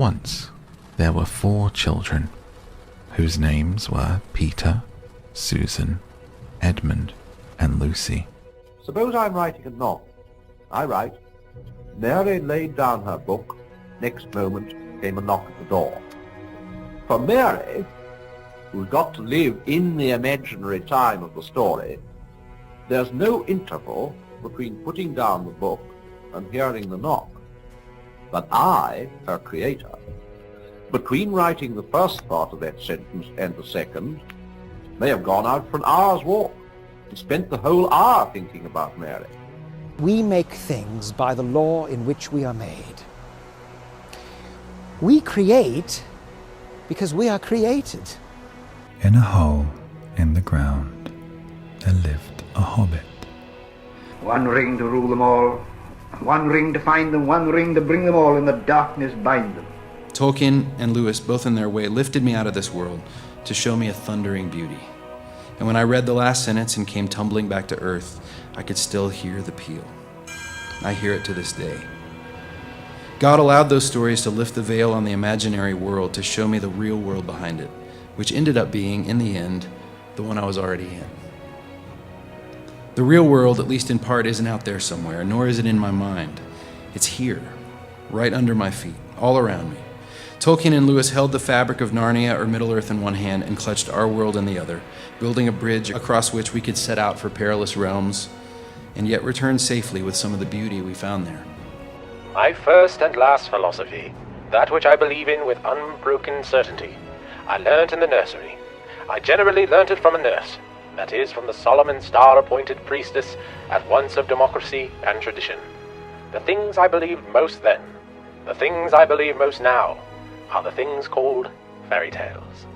Once there were 4 children, whose names were Peter, Susan, Edmund, and Lucy. Suppose I'm writing a novel. I write, Mary laid down her book. Next moment came a knock at the door. For Mary, who's got to live in the imaginary time of the story, there's no interval between putting down the book and hearing the knock. But I, her creator, between writing the first part of that sentence and the second, may have gone out for an hour's walk and spent the whole hour thinking about Mary. We make things by the law in which we are made. We create because we are created. In a hole in the ground, there lived a hobbit. One ring to rule them all, one ring to find them, one ring to bring them all, in the darkness bind them. Tolkien and Lewis, both in their way, lifted me out of this world to show me a thundering beauty. And when I read the last sentence and came tumbling back to earth, I could still hear the peal. I hear it to this day. God allowed those stories to lift the veil on the imaginary world to show me the real world behind it, which ended up being, in the end, the one I was already in. The real world, at least in part, isn't out there somewhere, nor is it in my mind. It's here, right under my feet, all around me. Tolkien and Lewis held the fabric of Narnia or Middle-earth in one hand and clutched our world in the other, building a bridge across which we could set out for perilous realms, and yet return safely with some of the beauty we found there. My first and last philosophy, that which I believe in with unbroken certainty, I learnt in the nursery. I generally learnt it from a nurse, that is, from the solemn and star-appointed priestess at once of democracy and tradition. The things I believed most then, the things I believe most now, are the things called fairy tales.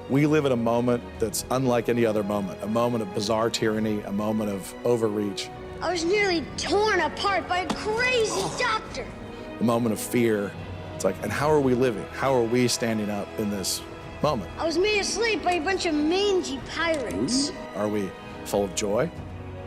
We live in a moment that's unlike any other moment, a moment of bizarre tyranny, a moment of overreach. I was nearly torn apart by a crazy doctor. A moment of fear. It's like, and how are we living? How are we standing up in this moment? I was made asleep by a bunch of mangy pirates. Are we full of joy?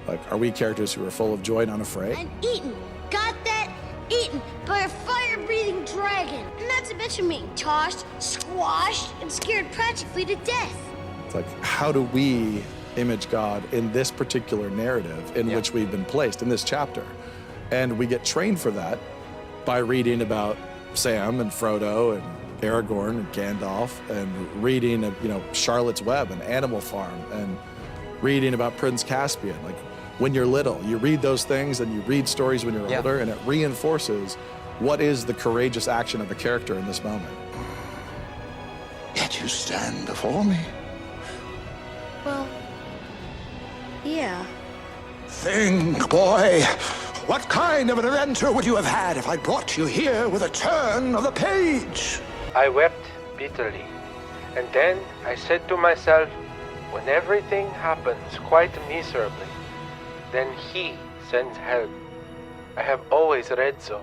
Like, are we characters who are full of joy and unafraid? And eaten. Got that? Eaten by a fire-breathing dragon. And not to mention being tossed, squashed, and scared practically to death. It's like, how do we image God in this particular narrative in which we've been placed, in this chapter? And we get trained for that by reading about Sam and Frodo and Aragorn and Gandalf, and reading, Charlotte's Web and Animal Farm, and reading about Prince Caspian. Like, when you're little, you read those things and you read stories when you're older, and it reinforces what is the courageous action of a character in this moment. Yet you stand before me. Well, yeah. Think, boy. What kind of an adventure would you have had if I brought you here with a turn of the page? I wept bitterly, and then I said to myself, when everything happens quite miserably, then He sends help. I have always read so.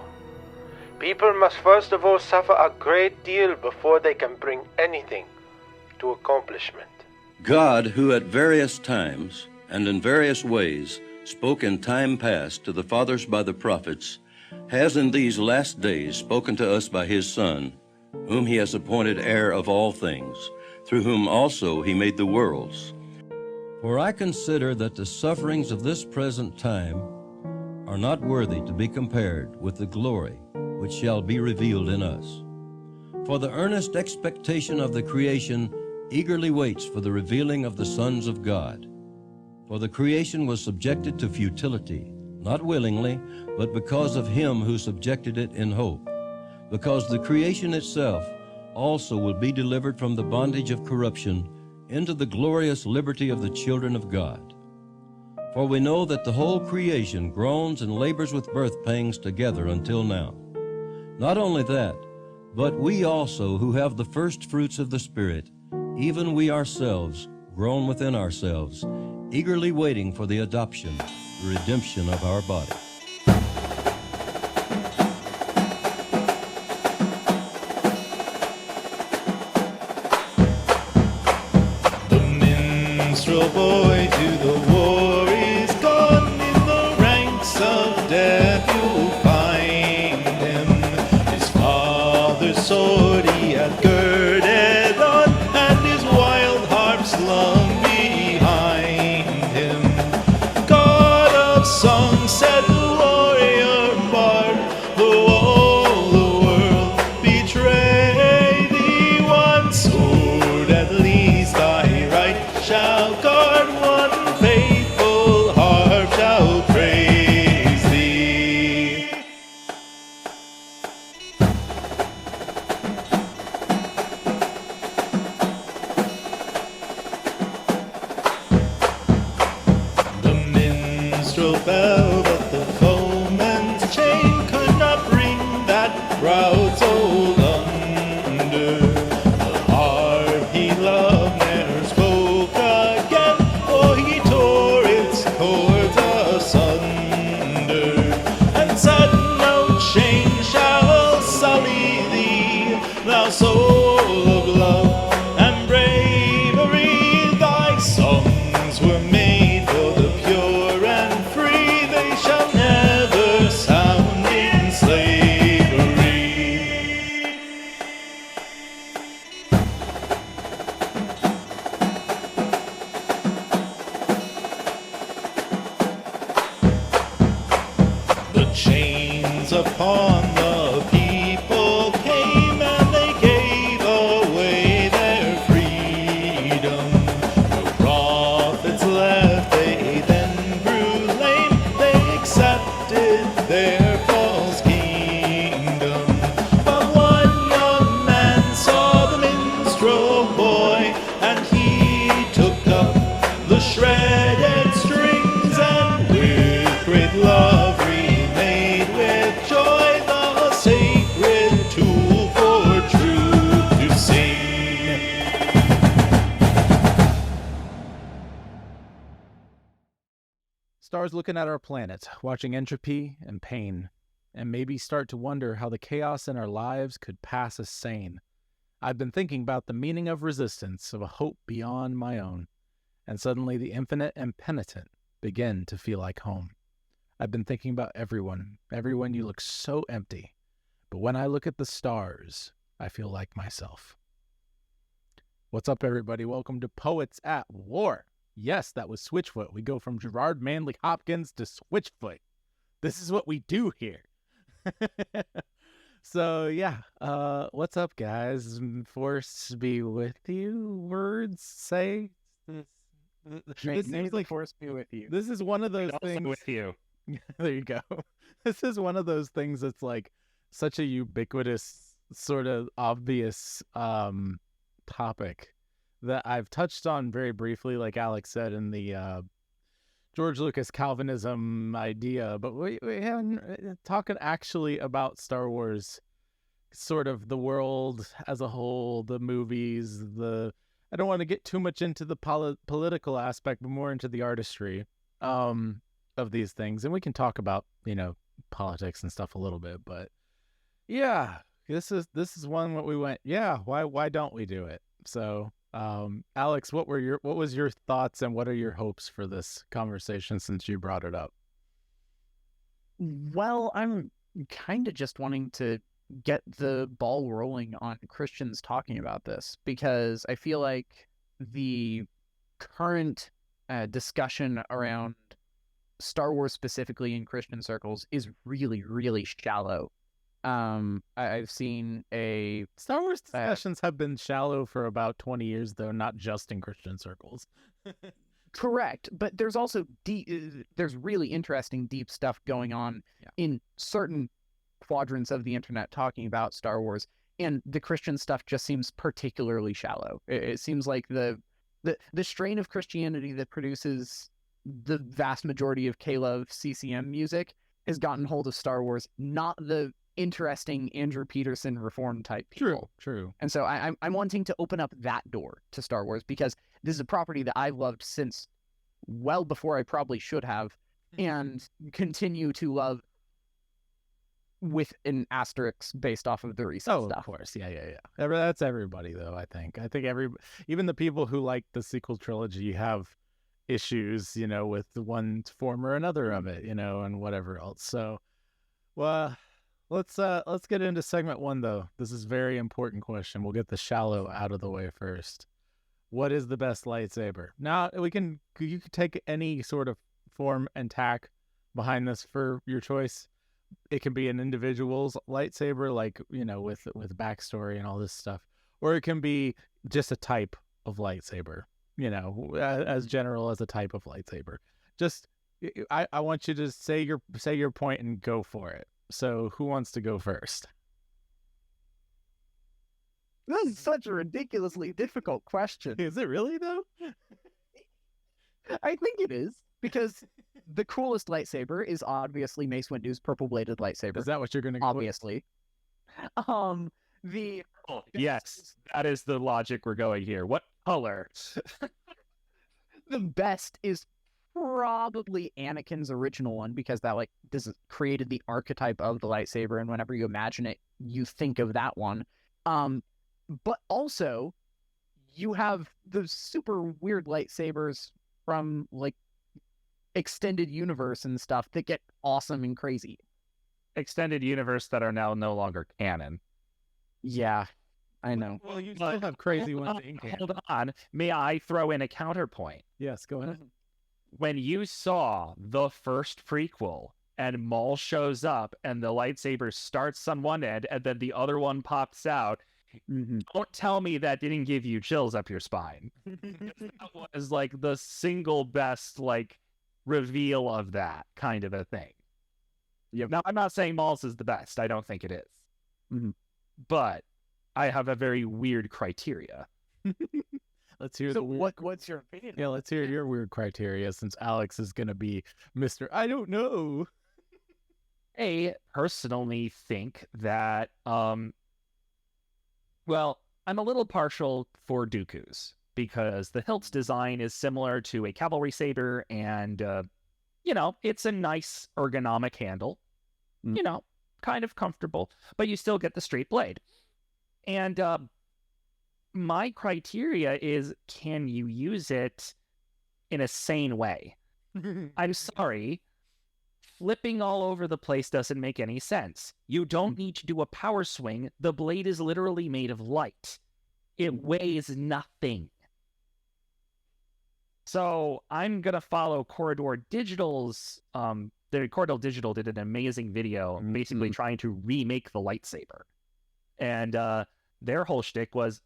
People must first of all suffer a great deal before they can bring anything to accomplishment. God, who at various times and in various ways spoke in time past to the fathers by the prophets, has in these last days spoken to us by His Son, whom He has appointed heir of all things, through whom also He made the worlds. For I consider that the sufferings of this present time are not worthy to be compared with the glory which shall be revealed in us. For the earnest expectation of the creation eagerly waits for the revealing of the sons of God. For the creation was subjected to futility, not willingly, but because of Him who subjected it in hope, because the creation itself also will be delivered from the bondage of corruption into the glorious liberty of the children of God. For we know that the whole creation groans and labors with birth pangs together until now. Not only that, but we also who have the first fruits of the Spirit, even we ourselves groan within ourselves, eagerly waiting for the adoption, the redemption of our body. Minstrel boy to the war is gone, in the ranks of death you'll find him. His father's sword he hath girded on, and his wild harp slung behind him. God of song, said the warrior bard, though all the world betray thee, one sword at least thy right shall guard, one faithful harp shall praise thee. The minstrel fell, but the foeman's chain could not bring that proud soul under. The harp he loved ne'er spoke again, for he tore its chords asunder, and said, no chain shall sully thee, thou soul of love and bravery. Thy songs were made for the pure and free, they shall never sound in slavery. The chains upon the people came, and they gave away their freedom. No prophets left, they then grew lame, they accepted their false kingdom. But one young man saw the minstrel boy, and he took up the shredded strings, and with great love remade with joy the sacred tool for truth to sing. Stars looking at our planet, watching entropy and pain, and maybe start to wonder how the chaos in our lives could pass as sane. I've been thinking about the meaning of resistance, of a hope beyond my own, and suddenly the infinite and penitent begin to feel like home. I've been thinking about everyone. Everyone, you look so empty. But when I look at the stars, I feel like myself. What's up, everybody? Welcome to Poets at War. Yes, that was Switchfoot. We go from Gerard Manley Hopkins to Switchfoot. This is what we do here. So, yeah. What's up, guys? Force be with you. Words say. May the force be with you. This is one of those And also things. with you. There you go. This is one of those things that's like such a ubiquitous, sort of obvious topic that I've touched on very briefly, like Alex said, in the George Lucas Calvinism idea, but we haven't talking actually about Star Wars, sort of the world as a whole, the movies, I don't want to get too much into the political aspect, but more into the artistry of these things. And we can talk about, politics and stuff a little bit, but yeah, this is one what we went, yeah, why don't we do it? So, Alex, what was your thoughts and what are your hopes for this conversation since you brought it up? Well, I'm kind of just wanting to get the ball rolling on Christians talking about this, because I feel like the current discussion around Star Wars specifically in Christian circles is really, really shallow. I've seen Star Wars discussions have been shallow for about 20 years, though, not just in Christian circles. Correct, but there's also there's really interesting deep stuff going on in certain quadrants of the internet talking about Star Wars, and the Christian stuff just seems particularly shallow. It seems like the strain of Christianity that produces the vast majority of K-Love CCM music has gotten hold of Star Wars, not the interesting Andrew Peterson reform type people. True. And so I'm wanting to open up that door to Star Wars, because this is a property that I've loved since well before I probably should have, and continue to love with an asterisk based off of the recent stuff. Of course. Yeah. That's everybody, though, I think. Even the people who like the sequel trilogy have issues, with one form or another of it, and whatever else. So, well, Let's get into segment 1 though. This is a very important question. We'll get the shallow out of the way first. What is the best lightsaber? Now you can take any sort of form and tack behind this for your choice. It can be an individual's lightsaber, like, with backstory and all this stuff, or it can be just a type of lightsaber, as general as a type of lightsaber. Just, I want you to say your point and go for it. So who wants to go first? This is such a ridiculously difficult question. Is it really, though? I think it is, because the coolest lightsaber is obviously Mace Windu's purple-bladed lightsaber. Is that what you're going to go Obviously. Yes, that is the logic we're going here. What color? The best is probably Anakin's original one, because that created the archetype of the lightsaber, and whenever you imagine it, you think of that one. But also, you have the super weird lightsabers from extended universe and stuff that get awesome and crazy. Extended universe that are now no longer canon. Yeah, I know. Well, you still have crazy ones in canon. Hold on. May I throw in a counterpoint? Yes, go ahead. When you saw the first prequel and Maul shows up and the lightsaber starts on one end and then the other one pops out, don't tell me that didn't give you chills up your spine. That was the single best reveal of that kind of a thing. Yep. Now, I'm not saying Maul's is the best. I don't think it is. But I have a very weird criteria. Let's hear what's your opinion? Yeah, let's hear your weird criteria, since Alex is going to be Mr. I don't know. I personally think that, I'm a little partial for Dooku's, because the hilt's design is similar to a cavalry saber, and, it's a nice ergonomic handle, kind of comfortable, but you still get the straight blade. And my criteria is, can you use it in a sane way? I'm sorry. Flipping all over the place doesn't make any sense. You don't need to do a power swing. The blade is literally made of light. It weighs nothing. So I'm going to follow Corridor Digital's... the Corridor Digital did an amazing video basically trying to remake the lightsaber. And their whole shtick was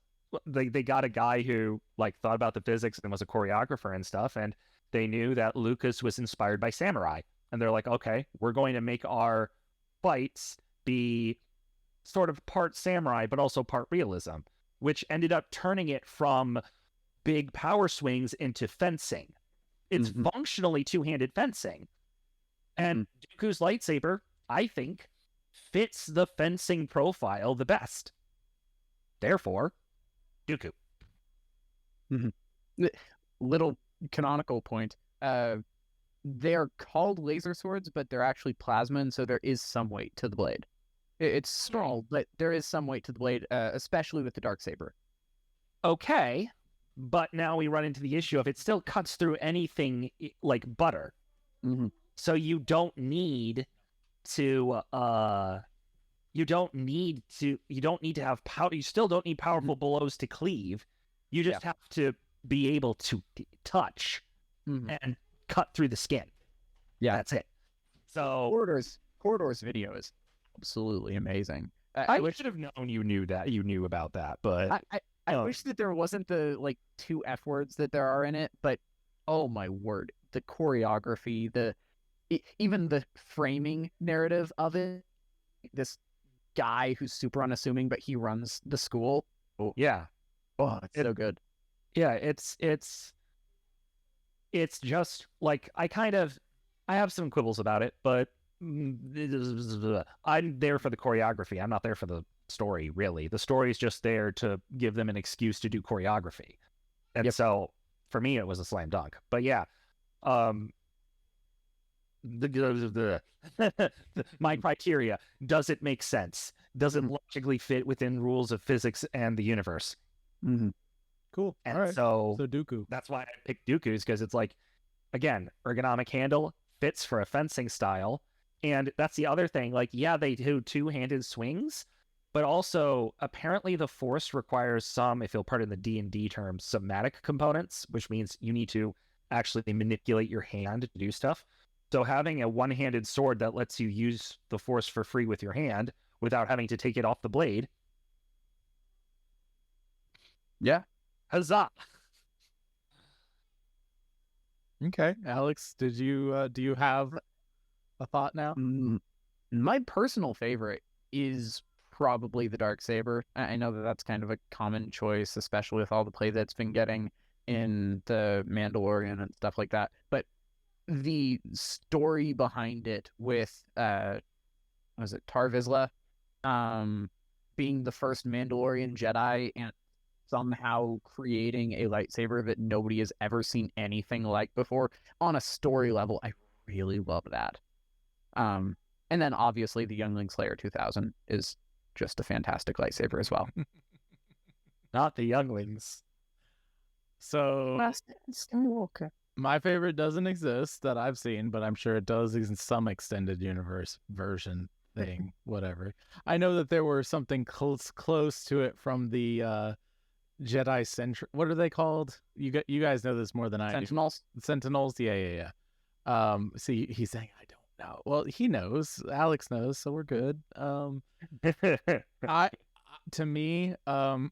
they got a guy who thought about the physics and was a choreographer and stuff, and they knew that Lucas was inspired by samurai. And they're like, okay, we're going to make our fights be sort of part samurai, but also part realism, which ended up turning it from big power swings into fencing. It's functionally two-handed fencing. And Dooku's lightsaber, I think, fits the fencing profile the best. Therefore, Dooku. Little canonical point. They're called laser swords, but they're actually plasma, and so there is some weight to the blade. It's small, but there is some weight to the blade, especially with the darksaber. Okay, but now we run into the issue of it still cuts through anything like butter. So you don't need to have power. You still don't need powerful blows to cleave. You just have to be able to touch and cut through the skin. Yeah, that's it. So Corridor's video is absolutely amazing. I should have known you knew about that, but I wish that there wasn't the 2 F words that there are in it, but oh my word, the choreography, even the framing narrative of it. This guy who's super unassuming, but he runs the school. Oh yeah. Oh, it's so good. Yeah, it's just I have some quibbles about it, but I'm there for the choreography. I'm not there for the story, really. The story is just there to give them an excuse to do choreography. And so for me, it was a slam dunk. But yeah, my criteria, does it make sense? Does it logically fit within rules of physics and the universe? Cool. And all right. so Dooku. That's why I picked Dooku's, because it's again, ergonomic handle, fits for a fencing style, And that's the other thing. Like, yeah, they do two-handed swings, but also apparently the Force requires some, if you'll pardon the D&D term, somatic components, which means you need to actually manipulate your hand to do stuff. So having a one-handed sword that lets you use the Force for free with your hand without having to take it off the blade. Yeah. Huzzah! Okay, Alex, do you have a thought now? My personal favorite is probably the Darksaber. I know that that's kind of a common choice, especially with all the play that's been getting in the Mandalorian and stuff like that. But the story behind it with was it Tar Vizsla being the first Mandalorian Jedi and somehow creating a lightsaber that nobody has ever seen anything like before on a story level, I really love that. And then obviously the Youngling Slayer 2000 is just a fantastic lightsaber as well. Not the Younglings. So my favorite doesn't exist that I've seen, but I'm sure it does in some extended universe version thing, whatever. I know that there were something close to it from the Jedi Central. What are they called? You guys know this more than I Sentinels. do. Sentinels. Yeah. See, he's saying I don't know. Well, he knows. Alex knows, so we're good. To me,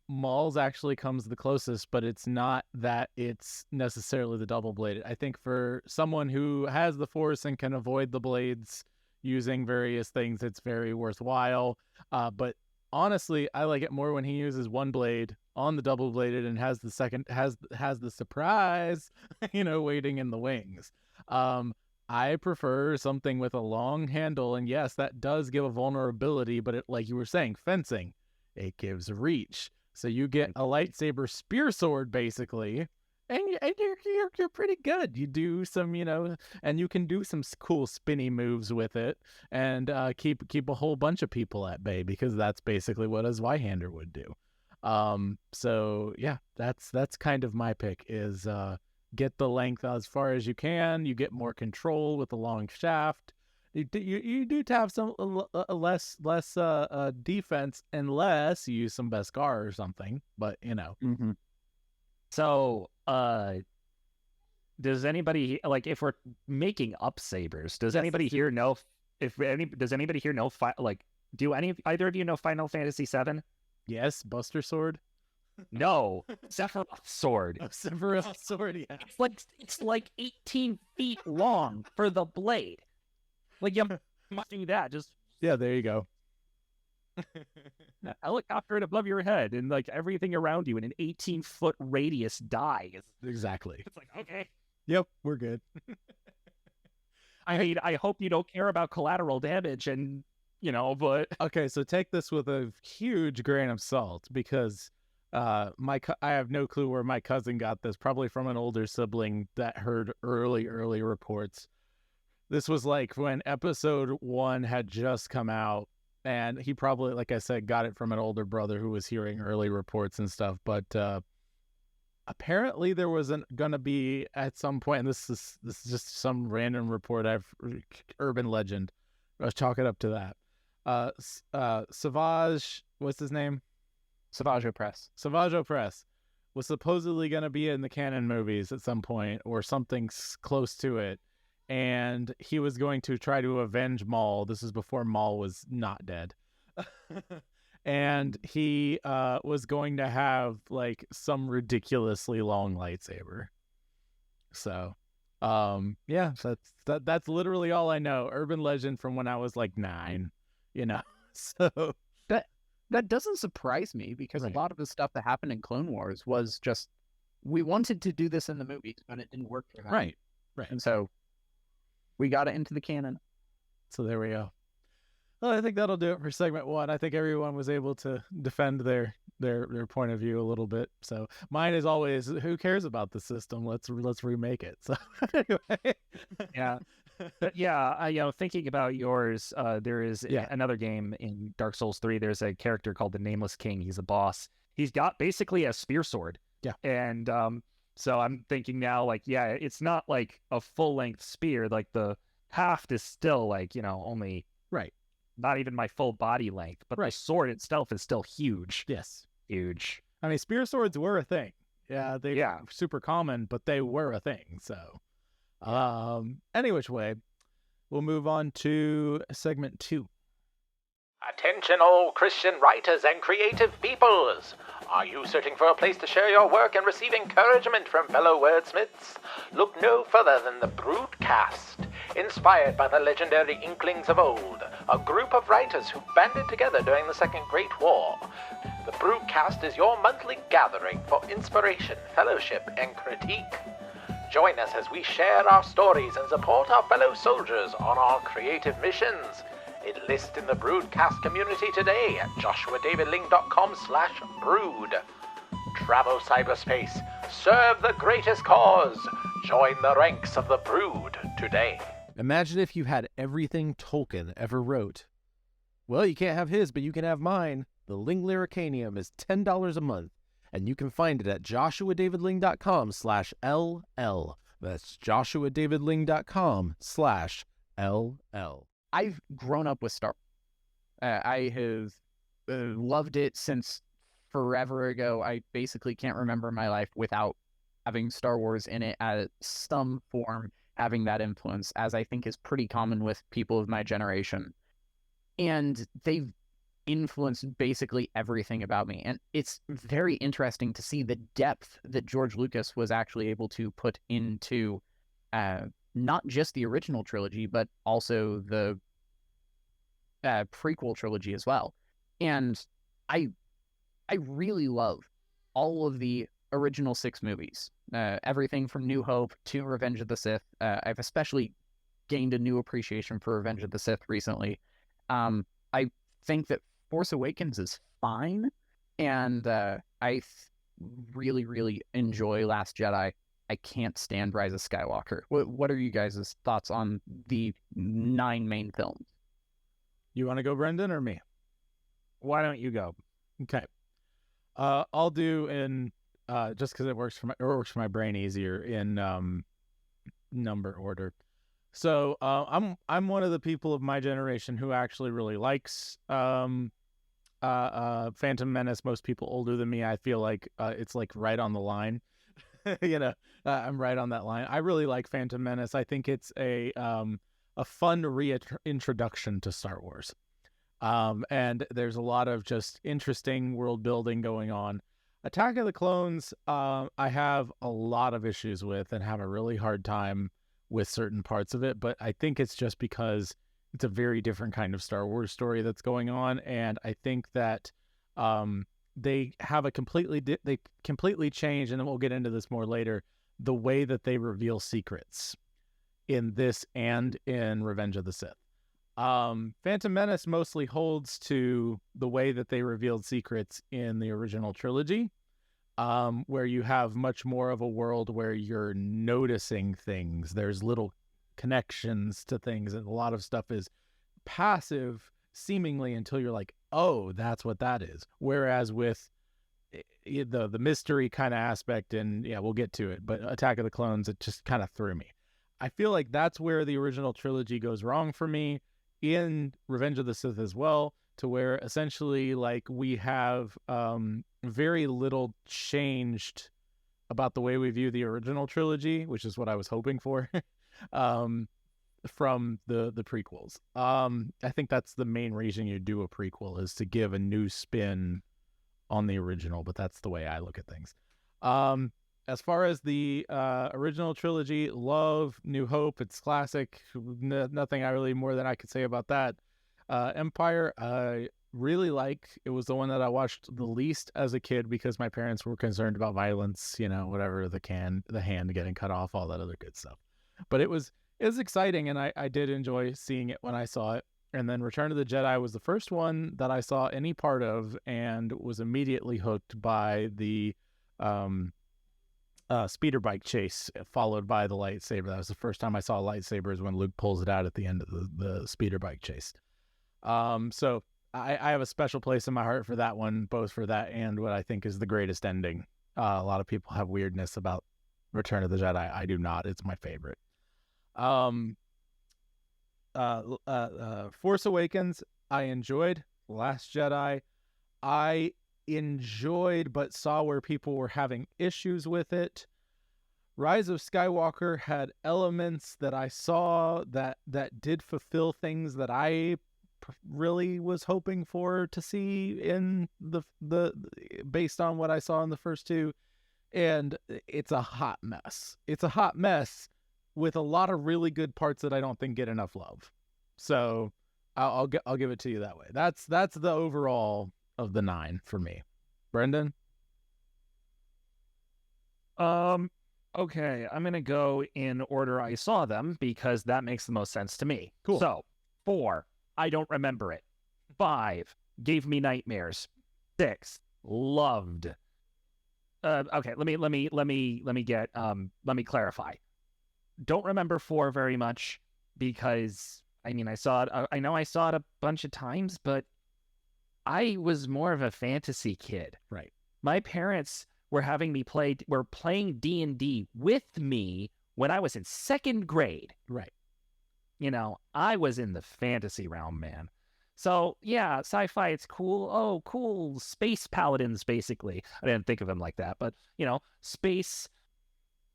Maul's actually comes the closest, but it's not that it's necessarily the double bladed. I think for someone who has the Force and can avoid the blades using various things, it's very worthwhile. But honestly, I like it more when he uses one blade on the double bladed and has the second has the surprise, waiting in the wings. I prefer something with a long handle, and yes, that does give a vulnerability, but it, like you were saying, fencing, it gives reach. So you get a lightsaber spear sword basically, and you're pretty good. You do some, and you can do some cool spinny moves with it, and keep a whole bunch of people at bay, because that's basically what a Zweihander would do. So yeah, that's kind of my pick is get the length as far as you can. You get more control with the long shaft. You do have some less defense unless you use some Beskar or something, but Mm-hmm. So does anybody, like, if we're making up sabers, does anybody here know do either of you know Final Fantasy VII? Yes, Buster Sword. No, Sephiroth sword. Oh, Sephiroth sword, yeah. It's like 18 feet long for the blade. Like, you must do that. Just yeah, there you go. A helicopter above your head, and like everything around you in an 18-foot radius dies. Exactly. It's like, okay. Yep, we're good. I mean, I hope you don't care about collateral damage, and but okay. So take this with a huge grain of salt, because I have no clue where my cousin got this. Probably from an older sibling that heard early reports. This was like when episode 1 had just come out, and he probably, like I said, got it from an older brother who was hearing early reports and stuff. But apparently there wasn't gonna be at some point, and this is just some random report urban legend. Let's chalk it up to that. Savage, what's his name? Savage Opress. Savage Opress was supposedly going to be in the canon movies at some point, or something close to it, and he was going to try to avenge Maul. This is before Maul was not dead. And he was going to have like some ridiculously long lightsaber. So yeah, that's literally all I know. Urban legend from when I was like 9, so that doesn't surprise me, because a lot of the stuff that happened in Clone Wars was just, we wanted to do this in the movies, but it didn't work for them. Right. And so we got it into the canon. So there we go. Well, I think that'll do it for segment 1. I think everyone was able to defend their point of view a little bit. So mine is always, who cares about the system? Let's remake it. So anyway. Yeah. But yeah, thinking about yours, there is another game in Dark Souls 3. There's a character called the Nameless King. He's a boss. He's got basically a spear sword. Yeah. And so I'm thinking now, like, yeah, it's not like a full-length spear like the haft is still like, only right, not even my full body length, but the sword itself is still huge. Yes. Huge. I mean, spear swords were a thing. Yeah, they were super common, but they were a thing. So, any which way, we'll move on to segment 2. Attention all Christian writers and creative peoples! Are you searching for a place to share your work and receive encouragement from fellow wordsmiths? Look no further than the Broodcast. Inspired by the legendary Inklings of old, a group of writers who banded together during the Second Great War. The Broodcast is your monthly gathering for inspiration, fellowship, and critique. Join us as we share our stories and support our fellow soldiers on our creative missions. Enlist in the Broodcast community today at joshuadavidling.com/brood. Travel cyberspace. Serve the greatest cause. Join the ranks of the Brood today. Imagine if you had everything Tolkien ever wrote. Well, you can't have his, but you can have mine. The Ling Lyricanium is $10 a month, and you can find it at joshuadavidling.com/LL. That's joshuadavidling.com/LL. I've grown up with Star Wars. I have loved it since forever ago. I basically can't remember my life without having Star Wars in it at some form, having that influence, as I think is pretty common with people of my generation. And they've influenced basically everything about me. And it's very interesting to see the depth that George Lucas was actually able to put into not just the original trilogy, but also the prequel trilogy as well. And I really love all of the original 6 movies. Everything from New Hope to Revenge of the Sith. I've especially gained a new appreciation for Revenge of the Sith recently. I think that Force Awakens is fine, and I really, really enjoy Last Jedi. I can't stand Rise of Skywalker. What are you guys' thoughts on the 9 main films? You want to go, Brendan, or me? Why don't you go? Okay. I'll do in just because it works for my brain easier in number order. So I'm one of the people of my generation who actually really likes Phantom Menace. Most people older than me, I feel like it's like right on the line. I'm right on that line. I really like Phantom Menace. I think it's a fun reintroduction to Star Wars. And there's a lot of just interesting world building going on. Attack of the Clones, I have a lot of issues with and have a really hard time with certain parts of it, but I think it's just because it's a very different kind of Star Wars story that's going on, and I think that they have they completely change, and then we'll get into this more later, the way that they reveal secrets in this and in Revenge of the Sith. Phantom Menace mostly holds to the way that they revealed secrets in the original trilogy, where you have much more of a world where you're noticing things. There's little connections to things, and a lot of stuff is passive, seemingly, until you're like, oh, that's what that is. Whereas with the mystery kind of aspect, and yeah, we'll get to it, but Attack of the Clones, it just kind of threw me. I feel like that's where the original trilogy goes wrong for me, in Revenge of the Sith as well, to where essentially like we have very little changed about the way we view the original trilogy, which is what I was hoping for from the prequels. I think that's the main reason you do a prequel, is to give a new spin on the original, but that's the way I look at things. As far as the original trilogy, love New Hope. It's classic. Nothing I really more than I could say about that. Empire, I really like. It was the one that I watched the least as a kid because my parents were concerned about violence, whatever, the hand getting cut off, all that other good stuff. But it was exciting, and I did enjoy seeing it when I saw it. And then Return of the Jedi was the first one that I saw any part of, and was immediately hooked by the speeder bike chase, followed by the lightsaber. That was the first time I saw a lightsaber, is when Luke pulls it out at the end of the speeder bike chase. So I have a special place in my heart for that one, both for that and what I think is the greatest ending. A lot of people have weirdness about Return of the Jedi. I do not. It's my favorite. Force Awakens, I enjoyed. Last Jedi, I enjoyed, but saw where people were having issues with it. Rise of Skywalker had elements that I saw that did fulfill things that I really was hoping for to see in the based on what I saw in the first two. And it's a hot mess. It's a hot mess with a lot of really good parts that I don't think get enough love. So I'll give it to you that way. That's the overall of the 9 for me. Brendan? Okay, I'm gonna go in order I saw them because that makes the most sense to me. Cool. So 4, I don't remember it. 5, gave me nightmares. 6, loved. Okay, let me clarify. Don't remember 4 very much because I mean I saw it. I know I saw it a bunch of times, but I was more of a fantasy kid. Right. My parents were having me playing D&D with me when I was in 2nd grade. Right. You know, I was in the fantasy realm, man. So, yeah, sci-fi, it's cool. Oh, cool. Space paladins, basically. I didn't think of them like that, but, you know, space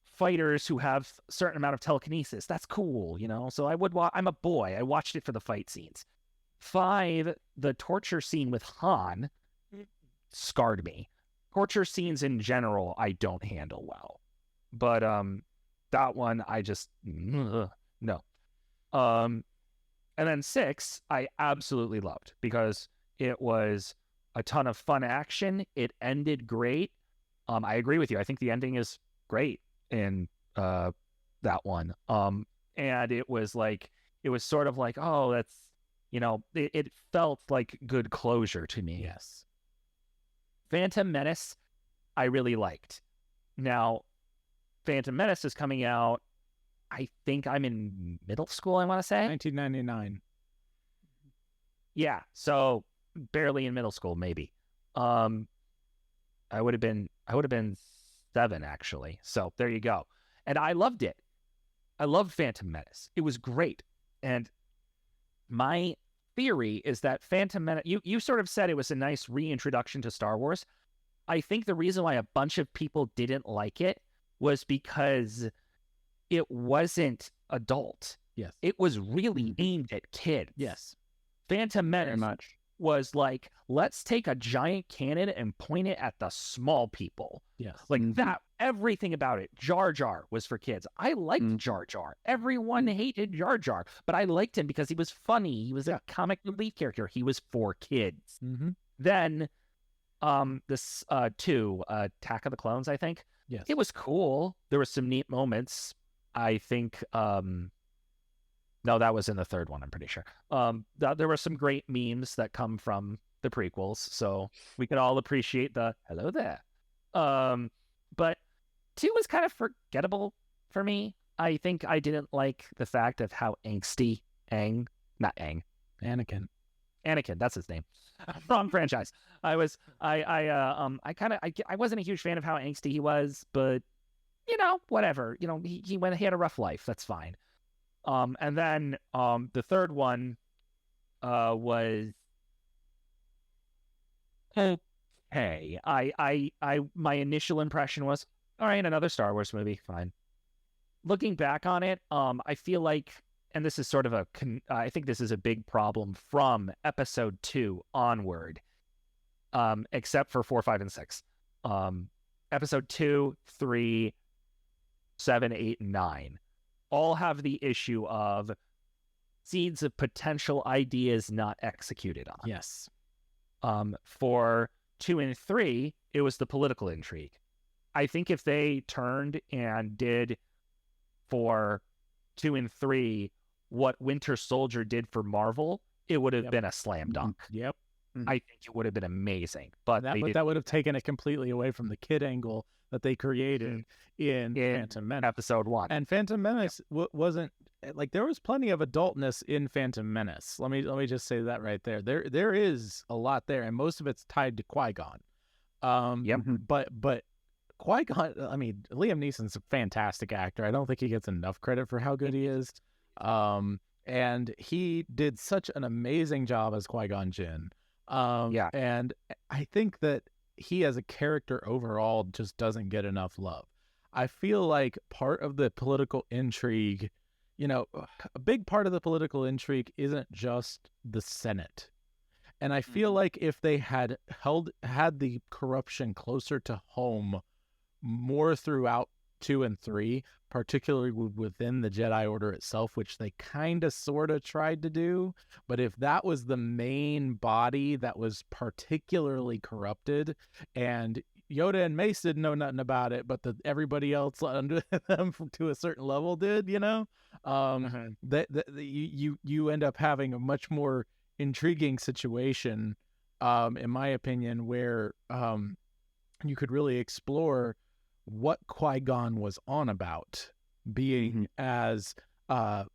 fighters who have a certain amount of telekinesis. That's cool, you know? So I'm a boy. I watched it for the fight scenes. 5, the torture scene with Han scarred me. Torture scenes in general, I don't handle well. But that one, I just, no. And then 6, I absolutely loved because it was a ton of fun action. It ended great. I agree with you. I think the ending is great in that one. And it was sort of like, oh, that's, you know, it felt like good closure to me. Yes. Phantom Menace, I really liked. Now, Phantom Menace is coming out, I think I'm in middle school, I want to say. 1999. Yeah, so barely in middle school, maybe. I would have been 7, actually. So there you go. And I loved it. I loved Phantom Menace. It was great. And my theory is that Phantom Menace, you sort of said it was a nice reintroduction to Star Wars. I think the reason why a bunch of people didn't like it was because it wasn't adult. Yes. It was really aimed at kids. Yes. Phantom Menace was like, let's take a giant cannon and point it at the small people. Yes. Like that, everything about it. Jar Jar was for kids. I liked Jar Jar. Everyone hated Jar Jar, but I liked him because he was funny. He was a comic relief character. He was for kids. Then this 2, Attack of the Clones, I think. Yes. It was cool. There were some neat moments. I think no, that was in the 3rd one, I'm pretty sure. There were some great memes that come from the prequels, so we can all appreciate the hello there. But 2 was kind of forgettable for me. I think I didn't like the fact of how angsty Anakin, that's his name. Wrong franchise. I wasn't a huge fan of how angsty he was, but you know, whatever. You know, he had a rough life. That's fine. And then the 3rd one was okay. My initial impression was, all right, another Star Wars movie, fine. Looking back on it, I feel like, and this is sort of I think this is a big problem from episode 2 onward, except for 4, 5, and 6. Episode 2, 3, 7, 8, and 9 all have the issue of seeds of potential ideas not executed on. Yes. For 2 and 3, it was the political intrigue. I think if they turned and did for 2 and 3 what Winter Soldier did for Marvel, it would have been a slam dunk. Yep. I think it would have been amazing. But that would have taken it completely away from the kid angle that they created in Phantom Menace. Episode 1. And Phantom Menace wasn't, like, there was plenty of adultness in Phantom Menace. Let me just say that right there. There is a lot there, and most of it's tied to Qui-Gon. But Qui-Gon, I mean, Liam Neeson's a fantastic actor. I don't think he gets enough credit for how good he is. and he did such an amazing job as Qui-Gon Jinn. And I think that he as a character overall just doesn't get enough love. I feel like part of the political intrigue, a big part of the political intrigue isn't just the Senate. And I feel like if they had the corruption closer to home more throughout 2 and 3, particularly within the Jedi Order itself, which they kind of sort of tried to do, but if that was the main body that was particularly corrupted, and Yoda and Mace didn't know nothing about it, but everybody else under them to a certain level did, that you end up having a much more intriguing situation, in my opinion, where you could really explore what Qui-Gon was on about, being as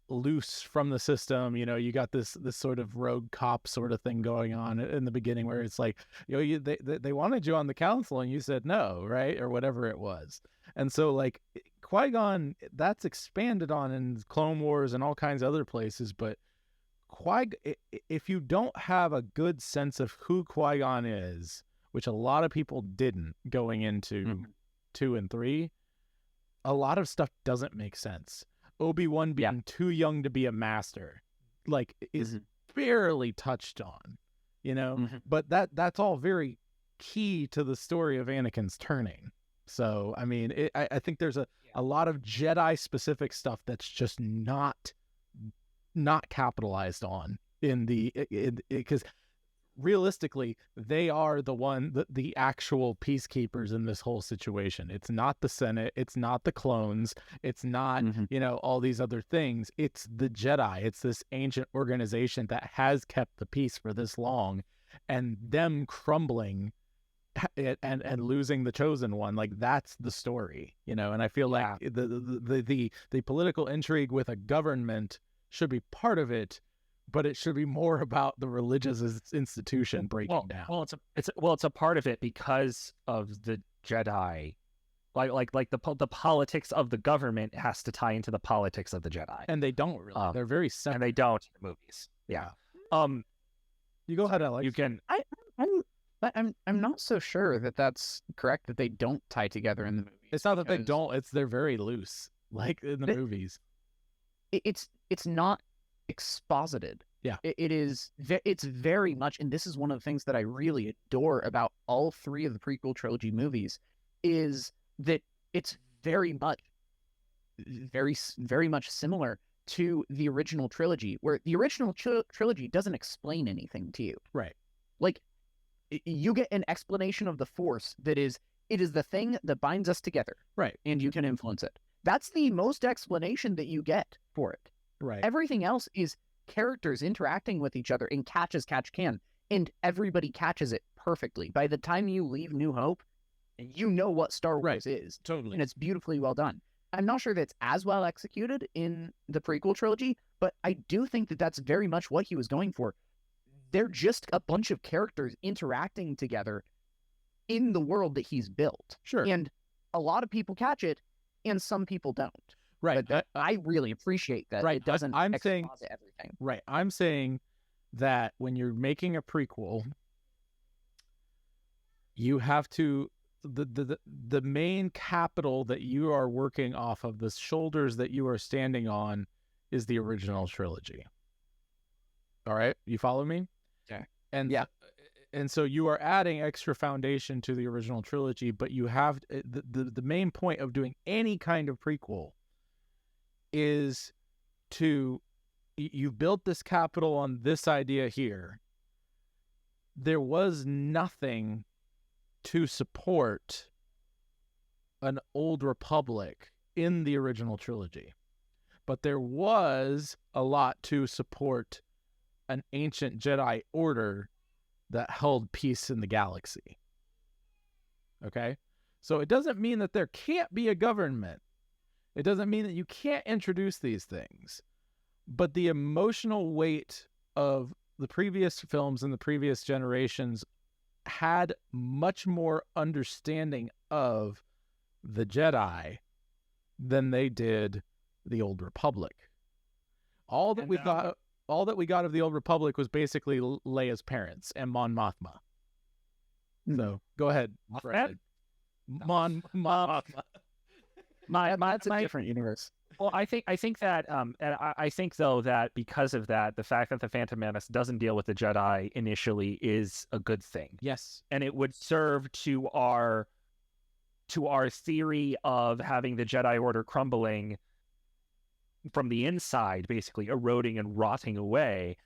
loose from the system. You got this sort of rogue cop sort of thing going on in the beginning, where it's like, they wanted you on the council and you said no, right, or whatever it was. And so like Qui-Gon, that's expanded on in Clone Wars and all kinds of other places, but if you don't have a good sense of who Qui-Gon is, which a lot of people didn't going into 2 and 3, a lot of stuff doesn't make sense. Obi-Wan being too young to be a master, like, is barely touched on, but that's all very key to the story of Anakin's turning. So, I mean, I think there's a lot of Jedi specific stuff that's just not capitalized on because realistically, they are the actual peacekeepers in this whole situation. It's not the Senate. It's not the clones. It's not, all these other things. It's the Jedi. It's this ancient organization that has kept the peace for this long, and them crumbling and losing the chosen one. Like, that's the story, and I feel like the political intrigue with a government should be part of it, but it should be more about the religious institution breaking down. It's a part of it because of the Jedi, like the politics of the government has to tie into the politics of the Jedi, and they don't really. They're very separate. And they don't in the movies. Yeah. You go ahead, Alex. You can. I'm not so sure that that's correct, that they don't tie together in the movies. It's not that they don't. They're very loose, like in the movies. It's not exposited. Yeah. It's very much, and this is one of the things that I really adore about all 3 of the prequel trilogy movies, is that it's very much similar to the original trilogy, where the original trilogy doesn't explain anything to you. Right. Like, you get an explanation of the Force it is the thing that binds us together. Right. And you can influence it. That's the most explanation that you get for it. Right. Everything else is characters interacting with each other in catch can, and everybody catches it perfectly. By the time you leave New Hope, you know what Star Wars is. Totally. And it's beautifully well done. I'm not sure that's as well executed in the prequel trilogy, but I do think that that's very much what he was going for. They're just a bunch of characters interacting together in the world that he's built. Sure. And a lot of people catch it, and some people don't. Right. But I really appreciate that. Right. It doesn't exposit everything. Right. I'm saying that when you're making a prequel, you have to, the main capital that you are working off of, the shoulders that you are standing on, is the original trilogy. All right. You follow me? Okay. And so you are adding extra foundation to the original trilogy, but you have the main point of doing any kind of prequel is you built this capital on this idea here. There was nothing to support an old republic in the original trilogy, but there was a lot to support an ancient Jedi order that held peace in the galaxy. Okay? So it doesn't mean that there can't be a government. It doesn't mean that you can't introduce these things. But the emotional weight of the previous films and the previous generations had much more understanding of the Jedi than they did the Old Republic. All that we got of the Old Republic was basically Leia's parents and Mon Mothma. So go ahead, Fred. Mon Mothma. It's a different universe. Well, I think that, and I think though that because of that, the fact that the Phantom Menace doesn't deal with the Jedi initially is a good thing. Yes, and it would serve to our theory of having the Jedi Order crumbling from the inside, basically eroding and rotting away,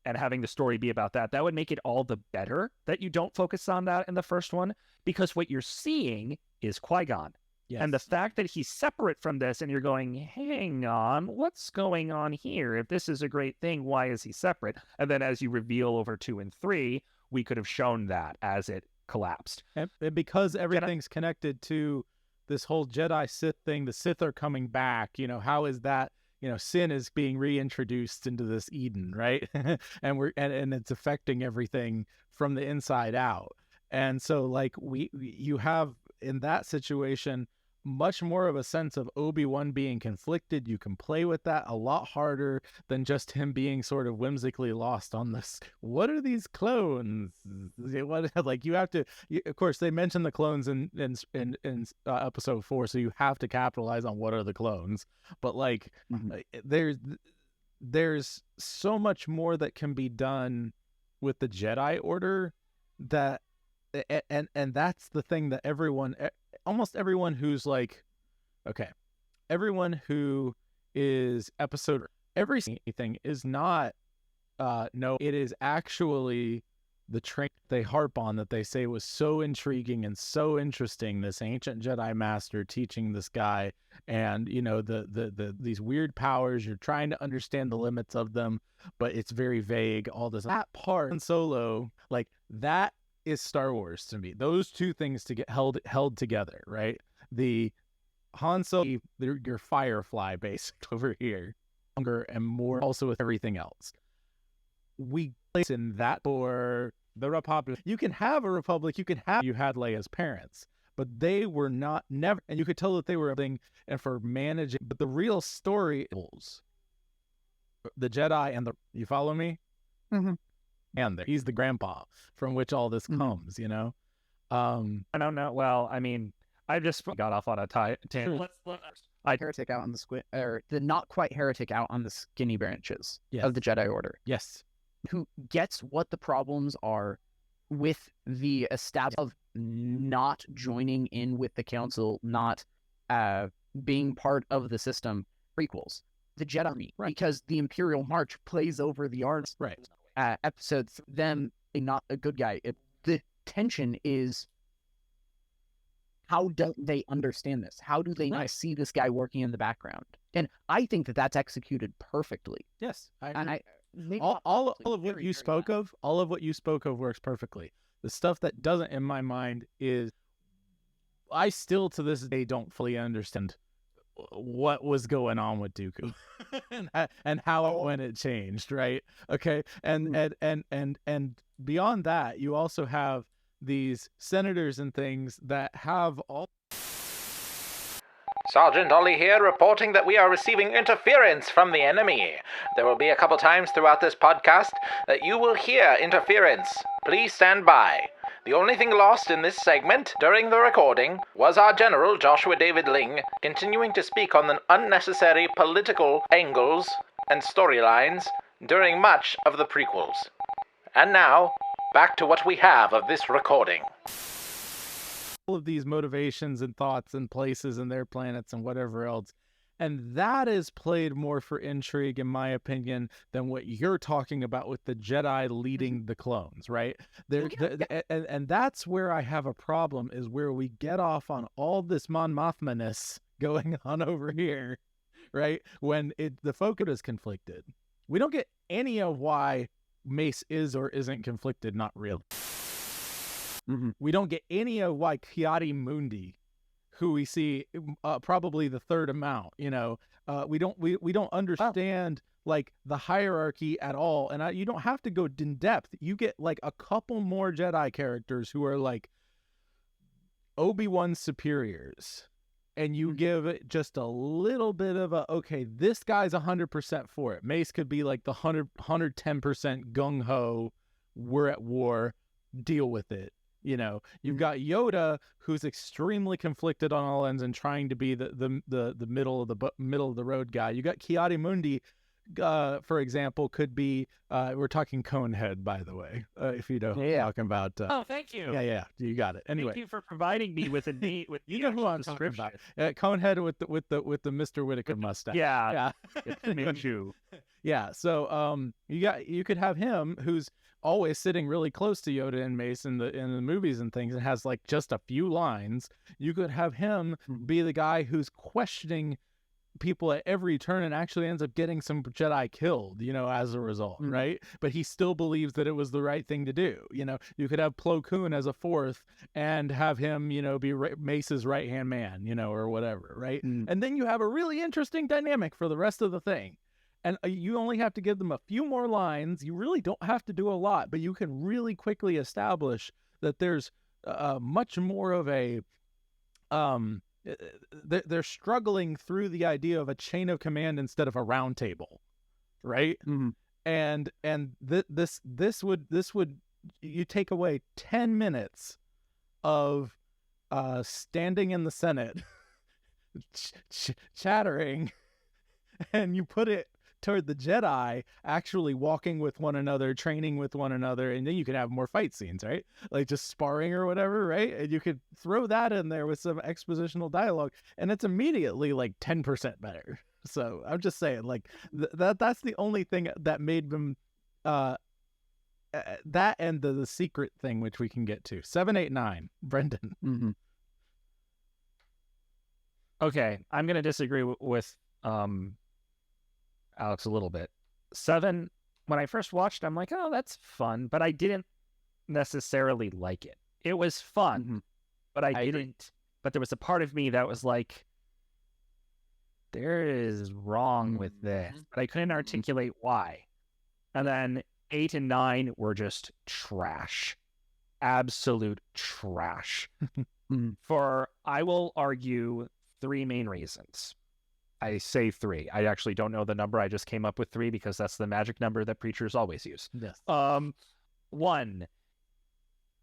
and having the story be about that. That would make it all the better that you don't focus on that in the first one, because what you're seeing is Qui-Gon. Yes. And the fact that he's separate from this, and you're going, hang on, what's going on here? If this is a great thing, why is he separate? And then as you reveal over 2 and 3, we could have shown that as it collapsed. And because everything's connected to this whole Jedi Sith thing, the Sith are coming back, how is that, sin is being reintroduced into this Eden, right? and it's affecting everything from the inside out. And so like you have in that situation much more of a sense of Obi-Wan being conflicted. You can play with that a lot harder than just him being sort of whimsically lost on this. What are these clones? Like you have to, of course, they mention the clones in episode 4, so you have to capitalize on what are the clones. But like, there's so much more that can be done with the Jedi Order that, and that's the thing that almost everyone who's like, okay, everyone who is everything is not, no, it is actually the train they harp on that they say was so intriguing and so interesting, this ancient Jedi master teaching this guy, and these weird powers, you're trying to understand the limits of them, but it's very vague, all this. That part in Solo, like that is Star Wars to me. Those two things to get held together, right? The Han Solo, your Firefly basically over here, longer and more also with everything else. We place in that for the Republic. You can have a Republic, you had Leia's parents, but they were never, and you could tell that they were everything and for managing, but the real story is the Jedi and you follow me? Mm-hmm. And he's the grandpa from which all this comes, I don't know. Well, I mean, I just got off on a tangent. Heretic out on the the not quite heretic out on the skinny branches of the Jedi Order. Yes. Who gets what the problems are with the establishment of not joining in with the Council, not being part of the system. Prequels, the Jedi Army, because the Imperial March plays over the arms. Right. Episode them not a good guy. The tension is, how don't they understand this? How do they not see this guy working in the background? And I think that that's executed perfectly. Yes, all of what you spoke of works perfectly. The stuff that doesn't, in my mind, is I still to this day don't fully understand what was going on with Dooku and how when it changed, right? Okay, and beyond that, you also have these senators and things that have all. Sergeant Ollie here, reporting that we are receiving interference from the enemy. There will be a couple times throughout this podcast that you will hear interference. Please stand by. The only thing lost in this segment during the recording was our General Joshua David Ling continuing to speak on the unnecessary political angles and storylines during much of the prequels. And now, back to what we have of this recording. All of these motivations and thoughts and places and their planets and whatever else. And that is played more for intrigue, in my opinion, than what you're talking about with the Jedi leading the clones, right? And that's where I have a problem, is where we get off on all this Mon Mothma-ness going on over here, right? When the focus is conflicted. We don't get any of why Mace is or isn't conflicted, not really. We don't get any of why Ki-Adi-Mundi, who we see probably the third amount, we don't understand like the hierarchy at all, and you don't have to go in depth. You get like a couple more Jedi characters who are like Obi-Wan's superiors, and you give it just a little bit of a, okay, this guy's 100% for it. Mace could be like the 110% gung-ho, we're at war, deal with it. You know, you've got Yoda, who's extremely conflicted on all ends and trying to be the middle of the road guy. You got Ki-Adi-Mundi, for example, could be we're talking Conehead, by the way, if you know what I'm talking about. Oh, thank you. Yeah, you got it. Anyway, thank you for providing me with with you know who I'm talking about. Conehead with the Mr. Whitaker mustache. Yeah. It's yeah. So you could have him, who's always sitting really close to Yoda and Mace in the movies and things, and has like just a few lines. You could have him be the guy who's questioning people at every turn and actually ends up getting some Jedi killed, you know, as a result, right? But he still believes that it was the right thing to do. You know, you could have Plo Koon as a fourth and have him, you know, be Mace's right-hand man, you know, or whatever, right? And then you have a really interesting dynamic for the rest of the thing. And you only have to give them a few more lines. You really don't have to do a lot, but you can really quickly establish that there's much more of a... they're struggling through the idea of a chain of command instead of a round table, right? And this would you take away 10 minutes of standing in the Senate chattering, and you put it toward the Jedi actually walking with one another, training with one another, and then you can have more fight scenes, right? Like just sparring or whatever, right? And you could throw that in there with some expositional dialogue, and it's immediately like 10% better. So I'm just saying, like that's the only thing that made them that and the secret thing, which we can get to. 7, 8, 9, Brendan. Okay, I'm gonna disagree with Alex a little bit. 7, when I first watched, I'm like, oh, that's fun, but I didn't necessarily like it. It was fun, but I didn't. But there was a part of me that was like, there is wrong with this, but I couldn't articulate why. And then 8 and 9 were just trash, absolute trash. For, I will argue, 3 main reasons. I say 3. I actually don't know the number. I just came up with 3 because that's the magic number that preachers always use. Yes. 1,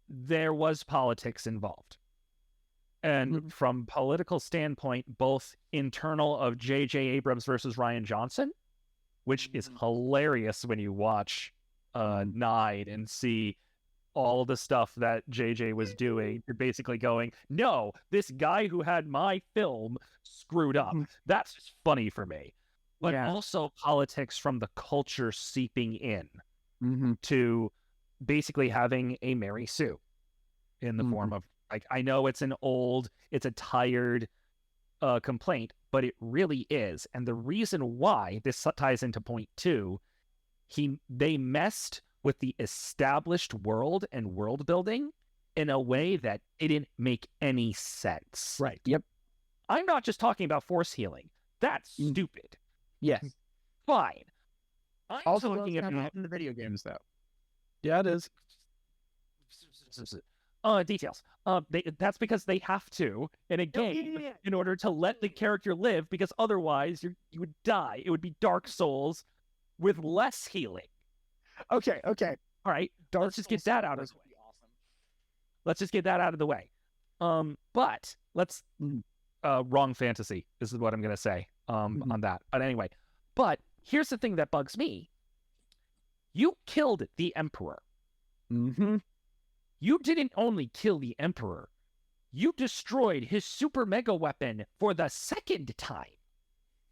there was politics involved. And from political standpoint, both internal of J.J. Abrams versus Rian Johnson, which is hilarious when you watch 9 and see all the stuff that JJ was doing. You're basically going, no, this guy who had my film screwed up. That's just funny for me. But also politics from the culture seeping in to basically having a Mary Sue in the form of, like, I know it's a tired complaint, but it really is. And the reason why this ties into point 2, they messed with the established world and world building in a way that didn't make any sense. Right. Yep. I'm not just talking about force healing. That's stupid. Yes. Fine. I'm Also talking about in the video games, though. Yeah, it is. Details. That's because they have to in a game in order to let the character live, because otherwise you would die. It would be Dark Souls with less healing. Okay. All right. Let's just get that out of the way. Let's just get that out of the way. But let's wrong fantasy. This is what I'm gonna say on that. But anyway, but here's the thing that bugs me. You killed the Emperor. You didn't only kill the Emperor, you destroyed his super mega weapon for the second time.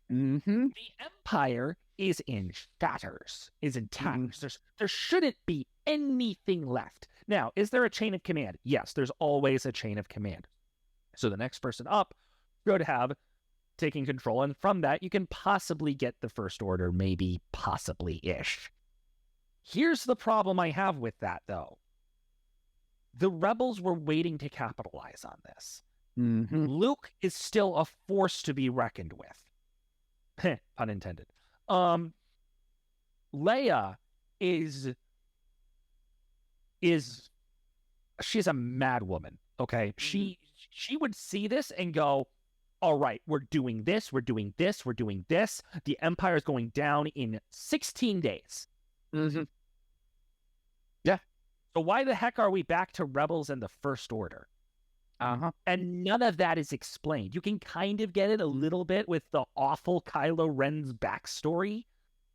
The Empire is in shatters, is in tatters. There shouldn't be anything left. Now, is there a chain of command? Yes, there's always a chain of command. So the next person up should have taken control, and from that, you can possibly get the First Order, maybe, possibly-ish. Here's the problem I have with that, though. The rebels were waiting to capitalize on this. Luke is still a force to be reckoned with. Pun intended. Leia is she's a mad woman. Okay, she would see this and go, all right, we're doing this, we're doing this, we're doing this. The Empire is going down in 16 days. Mm-hmm. Yeah. So why the heck are we back to Rebels and the First Order? Uh-huh. And none of that is explained. You can kind of get it a little bit with the awful Kylo Ren's backstory.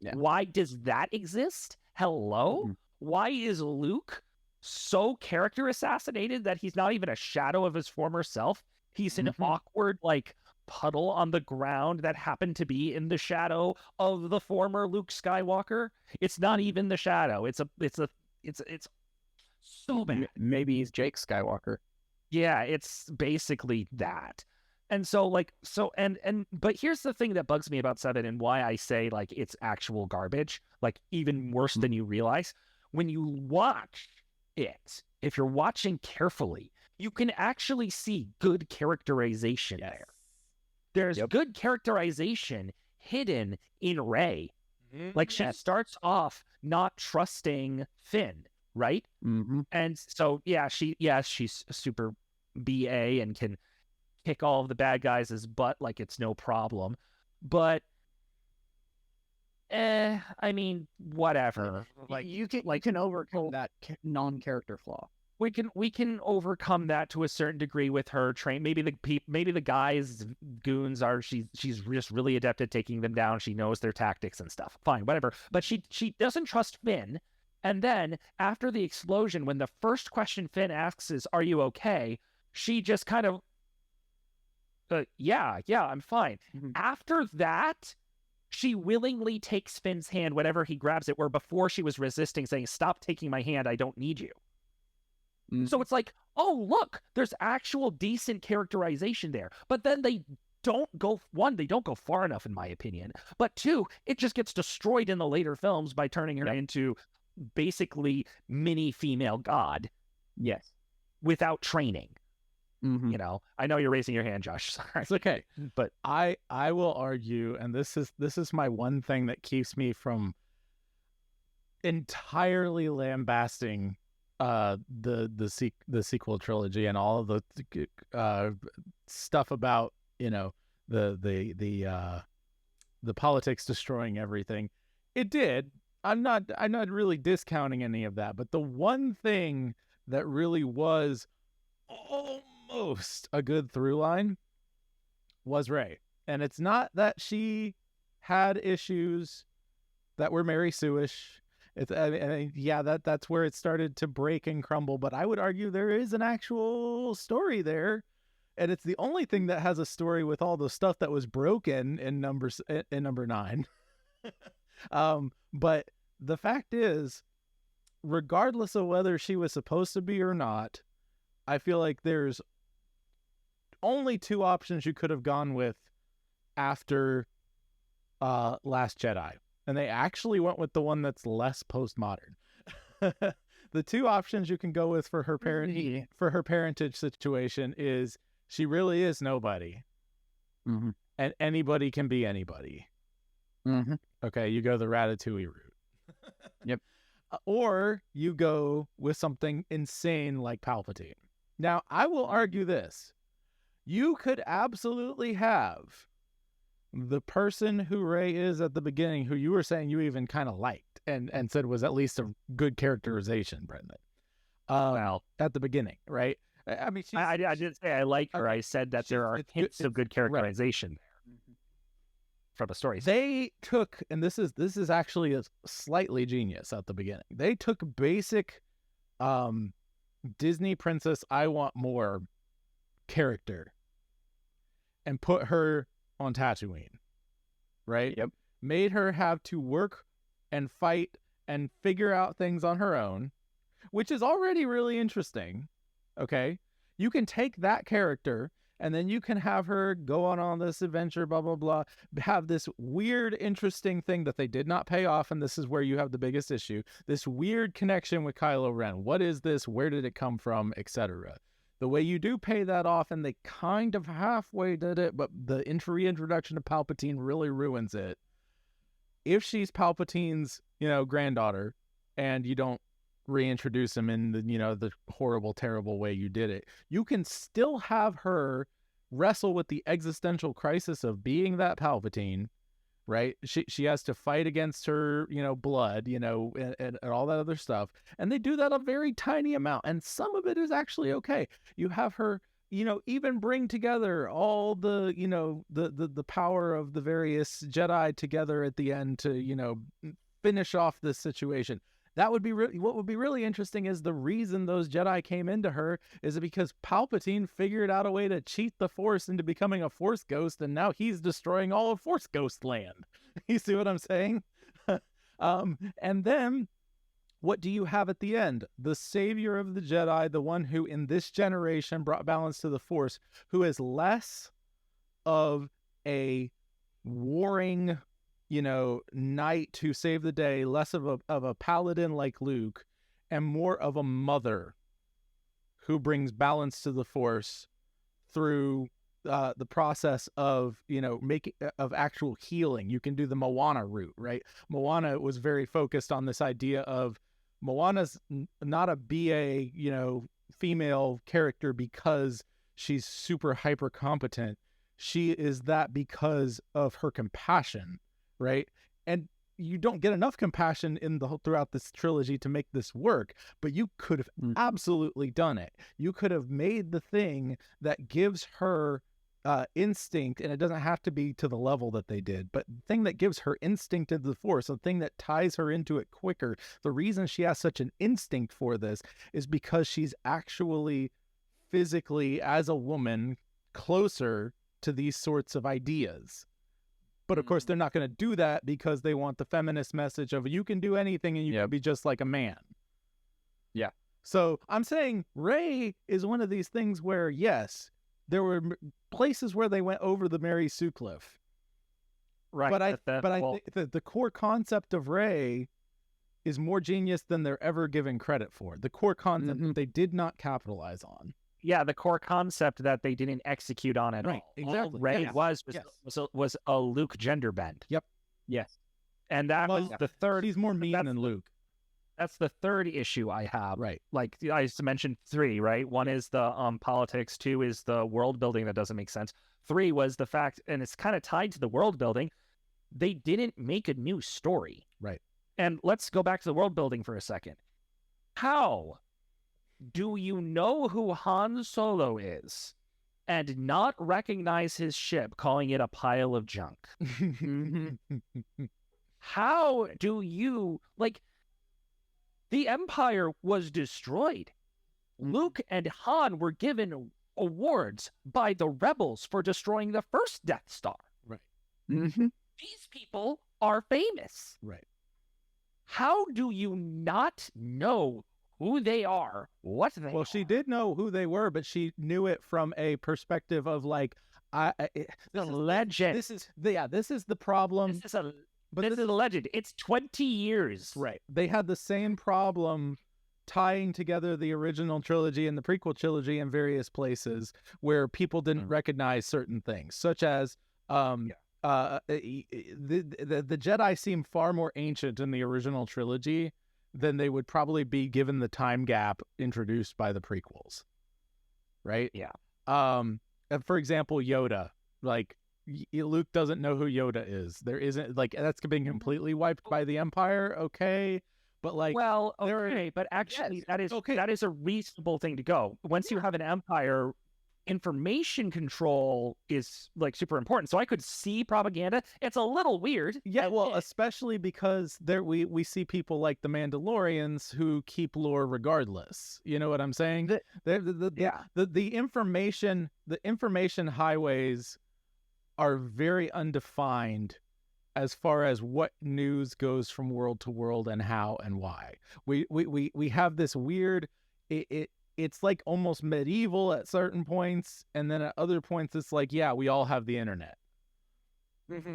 Yeah. Why does that exist? Hello? Why is Luke so character assassinated that he's not even a shadow of his former self? He's an awkward, like, puddle on the ground that happened to be in the shadow of the former Luke Skywalker. It's not even the shadow. It's so bad. Maybe he's Jake Skywalker. Yeah, it's basically that. And so, but here's the thing that bugs me about 7 and why I say, like, it's actual garbage, like, even worse than you realize. When you watch it, if you're watching carefully, you can actually see good characterization there. There's good characterization hidden in Rey. Like, she starts off not trusting Finn, right? And so, she's super BA and can kick all of the bad guys' butt like it's no problem. But, I mean, whatever. Like, you can overcome that non-character flaw. We can overcome that to a certain degree with her train. Maybe the guys goons are she's just really adept at taking them down. She knows their tactics and stuff. Fine, whatever. But she doesn't trust Finn. And then after the explosion, when the first question Finn asks is, "Are you okay?" she just kind of, yeah, I'm fine. After that, she willingly takes Finn's hand whenever he grabs it, where before she was resisting, saying, "Stop taking my hand, I don't need you." So it's like, oh, look, there's actual decent characterization there. But then they don't go far enough, in my opinion. But 2, it just gets destroyed in the later films by turning her into basically mini female god. Yes. Without training. You know, I know you're raising your hand, Josh. Sorry. It's okay. But I will argue, and this is my one thing that keeps me from entirely lambasting the sequel trilogy and all of the stuff about, you know, the politics destroying everything. It did. I'm not really discounting any of that, but the one thing that really was almost a good through line was Rey. And it's not that she had issues that were Mary Sue-ish. That's where it started to break and crumble. But I would argue there is an actual story there, and it's the only thing that has a story with all the stuff that was broken in number 9. But the fact is, regardless of whether she was supposed to be or not, I feel like there's only 2 options you could have gone with after Last Jedi. And they actually went with the one that's less postmodern. The 2 options you can go with for her parentage situation is she really is nobody. And anybody can be anybody. Okay, you go the Ratatouille route. Yep. Or you go with something insane like Palpatine. Now, I will argue this. You could absolutely have the person who Rey is at the beginning, who you were saying you even kind of liked and said was at least a good characterization, Brendan. At the beginning, right? I mean, I didn't say I like her. I said that there are hints of good characterization there from the story. They took, and this is actually a slightly genius at the beginning. They took basic Disney princess I want more character and put her on Tatooine, right? Yep. Made her have to work and fight and figure out things on her own, which is already really interesting. Okay, you can take that character and then you can have her go on this adventure, blah blah blah, have this weird interesting thing that they did not pay off, and this is where you have the biggest issue, this weird connection with Kylo Ren. What is this? Where did it come from? Etc. The way you do pay that off, and they kind of halfway did it, but the reintroduction of Palpatine really ruins it. If she's Palpatine's, granddaughter, and you don't reintroduce him in the, the horrible, terrible way you did it, you can still have her wrestle with the existential crisis of being that Palpatine, right? She has to fight against her, blood, and all that other stuff. And they do that a very tiny amount. And some of it is actually okay. You have her, even bring together all the, the power of the various Jedi together at the end to, finish off this situation. That would be what would be really interesting is the reason those Jedi came into her is because Palpatine figured out a way to cheat the Force into becoming a Force ghost, and now he's destroying all of Force Ghost land. You see what I'm saying? And then what do you have at the end? The savior of the Jedi, the one who in this generation brought balance to the Force, who is less of a warring knight who saved the day, less of a paladin like Luke, and more of a mother who brings balance to the Force through the process of of actual healing. You can do the Moana route, right? Moana was very focused on this idea of Moana's not a BA, female character because she's super hyper competent. She is that because of her compassion. Right. And you don't get enough compassion throughout this trilogy to make this work, but you could have absolutely done it. You could have made the thing that gives her instinct, and it doesn't have to be to the level that they did, but the thing that gives her instinct into the Force, the thing that ties her into it quicker. The reason she has such an instinct for this is because she's actually physically, as a woman, closer to these sorts of ideas. But of course, they're not going to do that because they want the feminist message of you can do anything and you can be just like a man. Yeah. So I'm saying Rey is one of these things where, yes, there were places where they went over the Mary Sue cliff. Right. But I think that the core concept of Rey is more genius than they're ever given credit for. The core concept that they did not capitalize on. Yeah, the core concept that they didn't execute on at all. Exactly. All Rey was a Luke gender bend. Yep. Yes. And that was the third. He's more mean than Luke. That's the third issue I have. Right. Like I used to mention 3, right? 1 is the politics. 2 is the world building that doesn't make sense. 3 was the fact, and it's kind of tied to the world building, they didn't make a new story. Right. And let's go back to the world building for a second. How do you know who Han Solo is and not recognize his ship, calling it a pile of junk? How do you, the Empire was destroyed. Luke and Han were given awards by the rebels for destroying the first Death Star. Right. These people are famous. Right. How do you not know who they are, what they are? Well, she did know who they were, but she knew it from a perspective of the legend. This is the problem. This is a legend. It's 20 years. Right. They had the same problem tying together the original trilogy and the prequel trilogy in various places where people didn't recognize certain things, such as the Jedi seem far more ancient in the original trilogy than they would probably be given the time gap introduced by the prequels. Right? Yeah. For example, Yoda, Luke doesn't know who Yoda is. There isn't, that's being completely wiped by the Empire. Okay. But but actually that is a reasonable thing to go. Once you have an Empire, information control is super important. So I could see propaganda. It's a little weird. Yeah, well, especially because we see people like the Mandalorians who keep lore regardless. You know what I'm saying? The information highways are very undefined as far as what news goes from world to world and how and why. We have this weird it's almost medieval at certain points, and then at other points it's we all have the internet.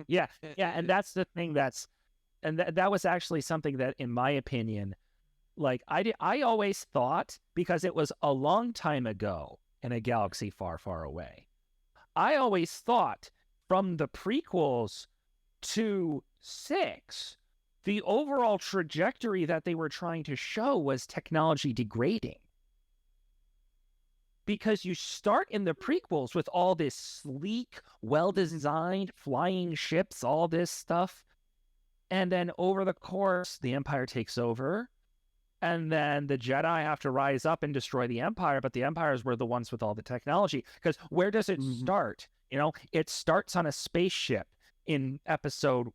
Yeah, and that's the thing that was actually something that, in my opinion, I always thought, because it was a long time ago in a galaxy far, far away, I always thought from the prequels to 6, the overall trajectory that they were trying to show was technology degrading. because you start in the prequels with all this sleek, well-designed flying ships, all this stuff. And then over the course, the Empire takes over. And then the Jedi have to rise up and destroy the Empire, but the Empires were the ones with all the technology. Because where does it start? You know, it starts on a spaceship in episode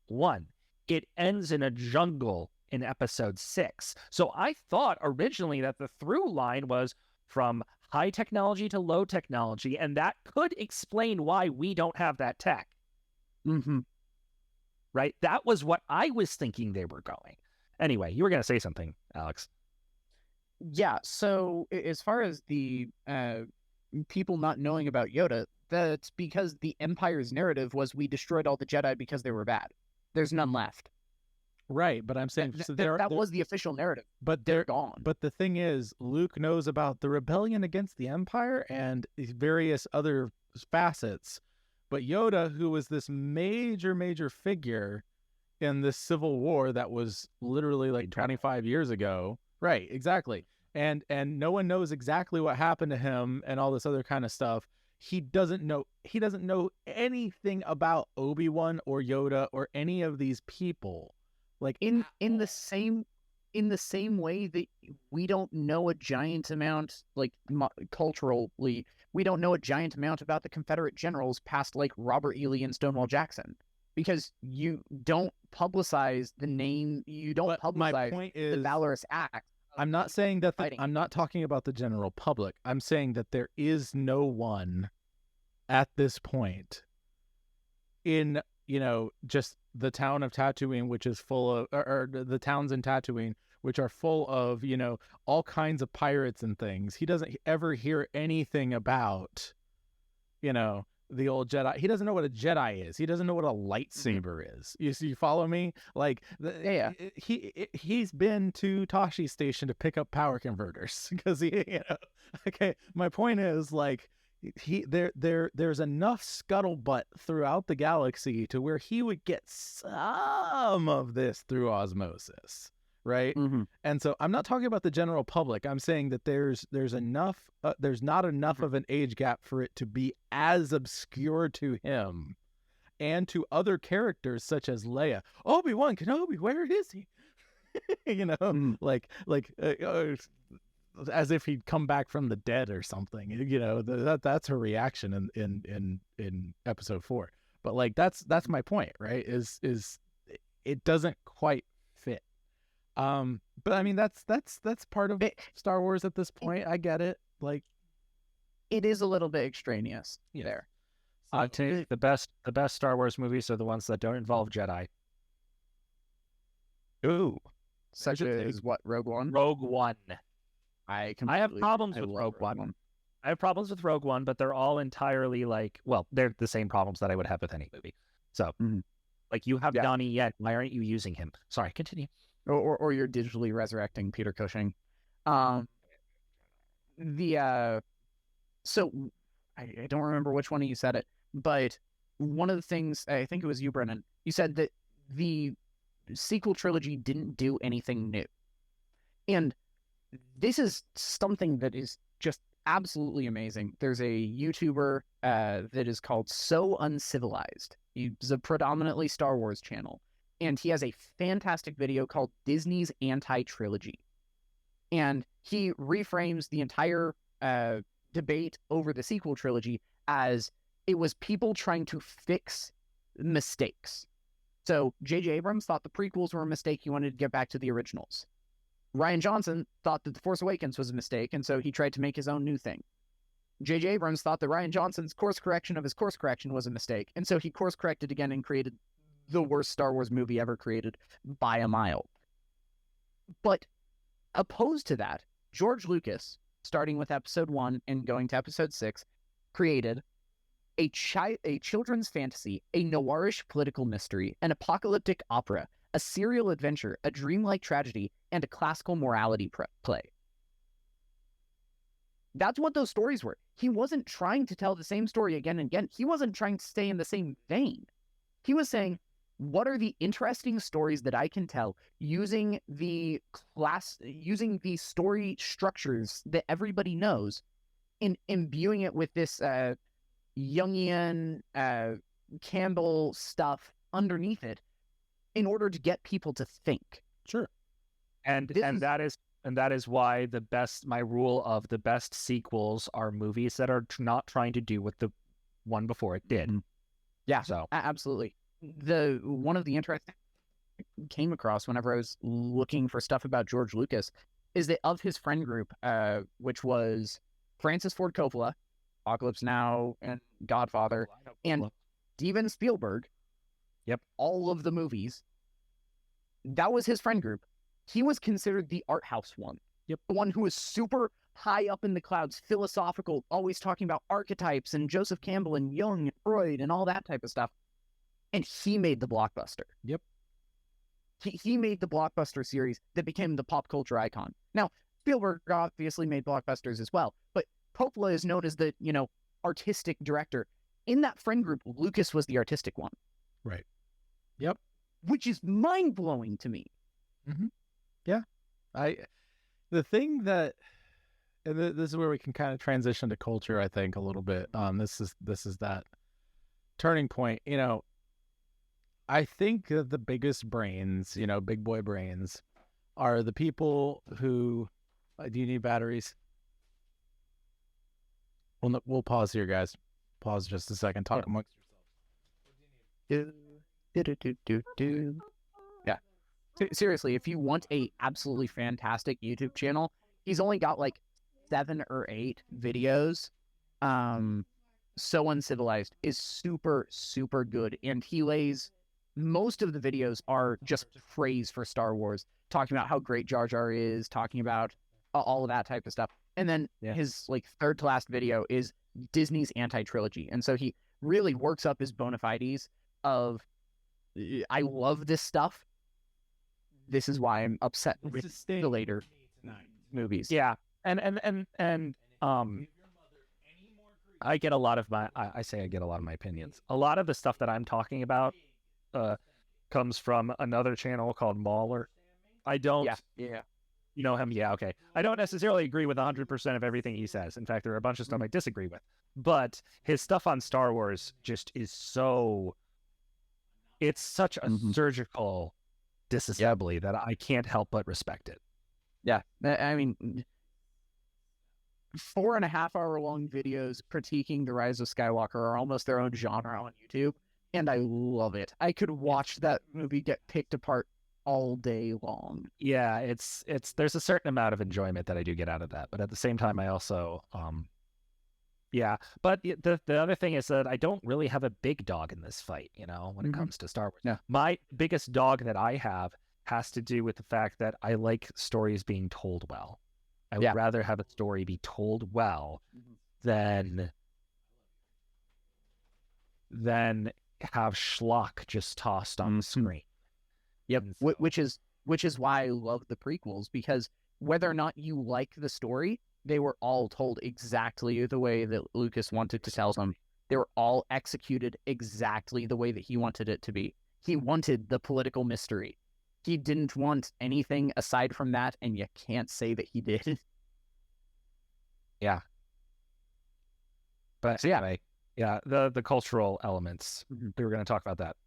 1. It ends in a jungle in episode 6. So I thought originally that the through line was from high technology to low technology, and that could explain why we don't have that tech. Right? That was what I was thinking they were going. Anyway, you were going to say something, Alex. Yeah, so as far as the people not knowing about Yoda, that's because the Empire's narrative was we destroyed all the Jedi because they were bad. There's none left. Right, but I'm saying that was the official narrative. But they're gone. But the thing is, Luke knows about the rebellion against the Empire and various other facets. But Yoda, who was this major figure in this civil war that was literally like 25 years ago. Right, exactly. And no one knows exactly what happened to him and all this other kind of stuff. He doesn't know anything about Obi-Wan or Yoda or any of these people. Like in the same way that we don't know a giant amount, like culturally, we don't know a giant amount about the Confederate generals past like Robert E. Lee and Stonewall Jackson, because you don't publicize the name, you don't publicize the valorous act. I'm not saying that I'm not talking about the general public. I'm saying that there is no one at this point in, just the town of Tatooine, which is full of, or the towns in Tatooine, which are full of, all kinds of pirates and things. He doesn't ever hear anything about, the old Jedi. He doesn't know what a Jedi is. He doesn't know what a lightsaber is. You follow me? Like, he's been to Tashi Station to pick up power converters because okay. My point is, like, there's enough scuttlebutt throughout the galaxy to where he would get some of this through osmosis, right? And so I'm not talking about the general public. I'm saying that there's enough there's not enough of an age gap for it to be as obscure to him and to other characters such as Leia. Obi-Wan Kenobi, where is he? As if he'd come back from the dead or something. That's her reaction in episode 4. But like that's my point, right? Is it doesn't quite fit. But I mean that's part of Star Wars at this point. I get it. Like, it is a little bit extraneous there. To the best Star Wars movies are the ones that don't involve Jedi. Ooh, such as what? Rogue One. Rogue One. I have problems with Rogue One. I have problems with Rogue One, but they're all entirely they're the same problems that I would have with any movie. So, like, you have Donnie Yen. Why aren't you using him? Sorry, continue. Or you're digitally resurrecting Peter Cushing. So I don't remember which one of you said it, but one of the things, I think it was you, Brennan, you said that the sequel trilogy didn't do anything new. And this is something that is just absolutely amazing. There's a YouTuber that is called So Uncivilized. He's a predominantly Star Wars channel. And he has a fantastic video called Disney's Anti-Trilogy. And he reframes the entire debate over the sequel trilogy as it was people trying to fix mistakes. So J.J. Abrams thought the prequels were a mistake. He wanted to get back to the originals. Rian Johnson thought that The Force Awakens was a mistake, and so he tried to make his own new thing. J.J. Abrams thought that Rian Johnson's course correction of his course correction was a mistake, and so he course corrected again and created the worst Star Wars movie ever created by a mile. But opposed to that, George Lucas, starting with episode 1 and going to episode 6, created a children's fantasy, a noirish political mystery, an apocalyptic opera, a serial adventure, a dreamlike tragedy, and a classical morality play. That's what those stories were. He wasn't trying to tell the same story again and again. He wasn't trying to stay in the same vein. He was saying, what are the interesting stories that I can tell using the story structures that everybody knows and imbuing it with this Jungian Campbell stuff underneath it in order to get people to think. Sure. And that is why my rule of the best sequels are movies that are not trying to do what the one before it did. Yeah, so absolutely. One of the interesting came across whenever I was looking for stuff about George Lucas is that of his friend group, which was Francis Ford Coppola, Apocalypse Now and Godfather, and Steven Spielberg. Yep. All of the movies. That was his friend group. He was considered the art house one. Yep. The one who was super high up in the clouds, philosophical, always talking about archetypes and Joseph Campbell and Jung and Freud and all that type of stuff. And he made the blockbuster. Yep. He made the blockbuster series that became the pop culture icon. Now, Spielberg obviously made blockbusters as well, but Coppola is known as the, artistic director. In that friend group, Lucas was the artistic one. Right. Yep. Which is mind-blowing to me. Mm-hmm. Yeah. The thing that, and this is where we can kind of transition to culture, I think, a little bit. This is that turning point. I think that the biggest brains, big boy brains, are the people who. Do you need batteries? We'll pause here, guys. Pause just a second. Talk amongst yourselves. Yeah. Seriously, if you want a absolutely fantastic YouTube channel, he's only got like 7 or 8 videos. So Uncivilized is super, super good. And he lays, most of the videos are just praise for Star Wars, talking about how great Jar Jar is, talking about all of that type of stuff. And then his like third to last video is Disney's anti-trilogy. And so he really works up his bona fides of, I love this stuff. This is why I'm upset with the later movies. Yeah. And I get a lot of my, I get a lot of my opinions. A lot of the stuff that I'm talking about comes from another channel called Mauler. I don't. Yeah. You know him? Yeah, okay. I don't necessarily agree with 100% of everything he says. In fact, there are a bunch of stuff I disagree with. But his stuff on Star Wars just is so... It's such a surgical disassembly that I can't help but respect it. Yeah, I mean, 4.5 hour long videos critiquing The Rise of Skywalker are almost their own genre on YouTube, and I love it. I could watch that movie get picked apart all day long. Yeah, it's there's a certain amount of enjoyment that I do get out of that, but at the same time I also but the other thing is that I don't really have a big dog in this fight, when it comes to Star Wars. Yeah. My biggest dog that I have has to do with the fact that I like stories being told well. I would rather have a story be told well than have schlock just tossed on the screen. Yep, which is why I love the prequels, because whether or not you like the story, they were all told exactly the way that Lucas wanted to tell them. They were all executed exactly the way that he wanted it to be. He wanted the political mystery. He didn't want anything aside from that, and you can't say that he did. Yeah. But so anyway, the cultural elements. We were going to talk about that.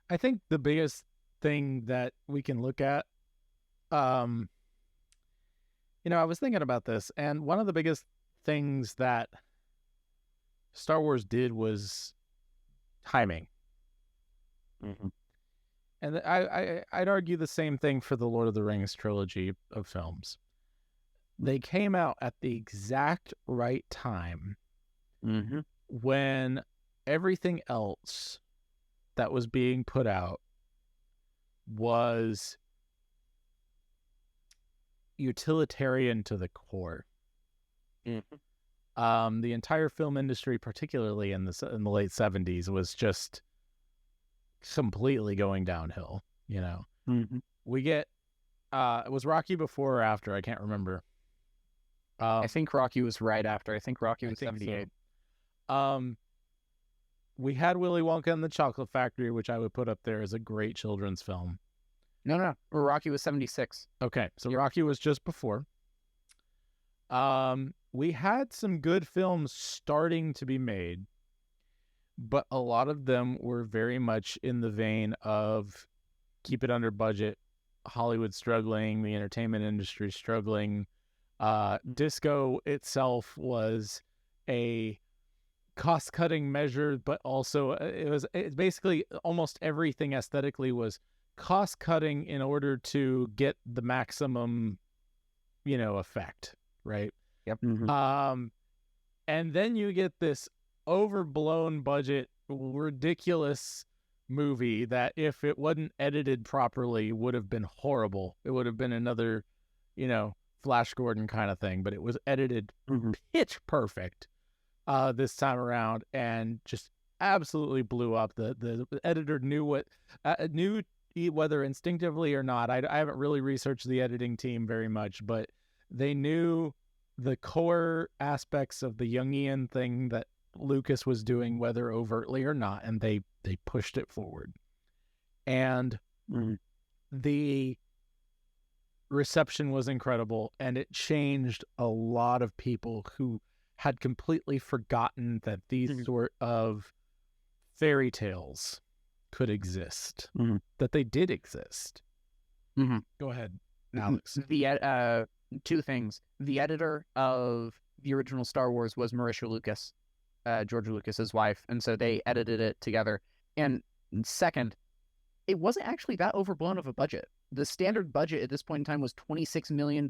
I think the biggest thing that we can look at, I was thinking about this, and one of the biggest things that Star Wars did was timing. And I'd argue the same thing for the Lord of the Rings trilogy of films. They came out at the exact right time when everything else that was being put out was utilitarian to the core. The entire film industry, particularly in the late 70s, was just completely going downhill. We get it was Rocky before or after, I can't remember. I think Rocky was right after. I think Rocky was 78. So. We had Willy Wonka and the Chocolate Factory, which I would put up there as a great children's film. No. Rocky was 76. Okay, so Rocky was just before. we had some good films starting to be made, but a lot of them were very much in the vein of keep it under budget, Hollywood struggling, the entertainment industry struggling. Disco itself was a cost-cutting measure, but also it's basically almost everything aesthetically was cost-cutting in order to get the maximum, effect, right? Yep. And then you get this overblown budget, ridiculous movie that if it wasn't edited properly would have been horrible. It would have been another, Flash Gordon kind of thing, but it was edited pitch perfect this time around and just absolutely blew up. The editor knew whether instinctively or not. I haven't really researched the editing team very much, but they knew the core aspects of the Jungian thing that Lucas was doing, whether overtly or not, and they pushed it forward. And the reception was incredible, and it changed a lot of people who had completely forgotten that these sort of fairy tales could exist, that they did exist. Go ahead, Alex. The two things. The editor of the original Star Wars was Marisha Lucas, George Lucas's wife, and so they edited it together. And second, it wasn't actually that overblown of a budget. The standard budget at this point in time was $26 million,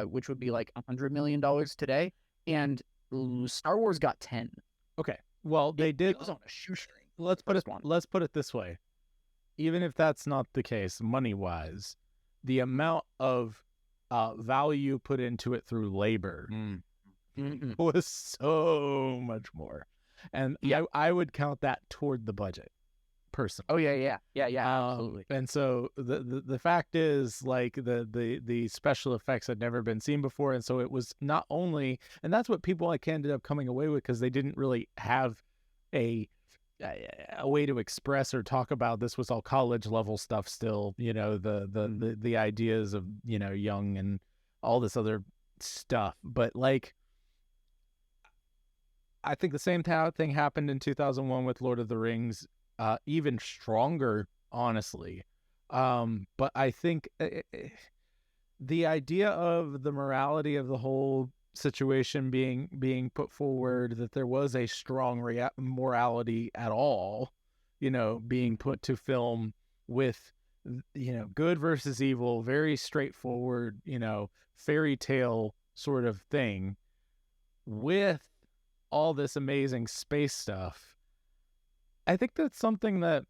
which would be like $100 million today. And Star Wars got 10. Okay. Well, they did. It was on a shoestring. Let's put it this way. Even if that's not the case, money-wise, the amount of value put into it through labor was so much more. And I would count that toward the budget, personally. Oh yeah, absolutely. And so the fact is, like, the special effects had never been seen before, and so it was not only, and that's what people like ended up coming away with, because they didn't really have a way to express or talk about. This was all college level stuff still, the ideas of Jung and all this other stuff. But like, I think the same thing happened in 2001 with Lord of the Rings, even stronger, honestly. But I think the idea of the morality of the whole situation being put forward, that there was a strong morality at all, being put to film with, good versus evil, very straightforward, fairy tale sort of thing, with all this amazing space stuff. I think that's something that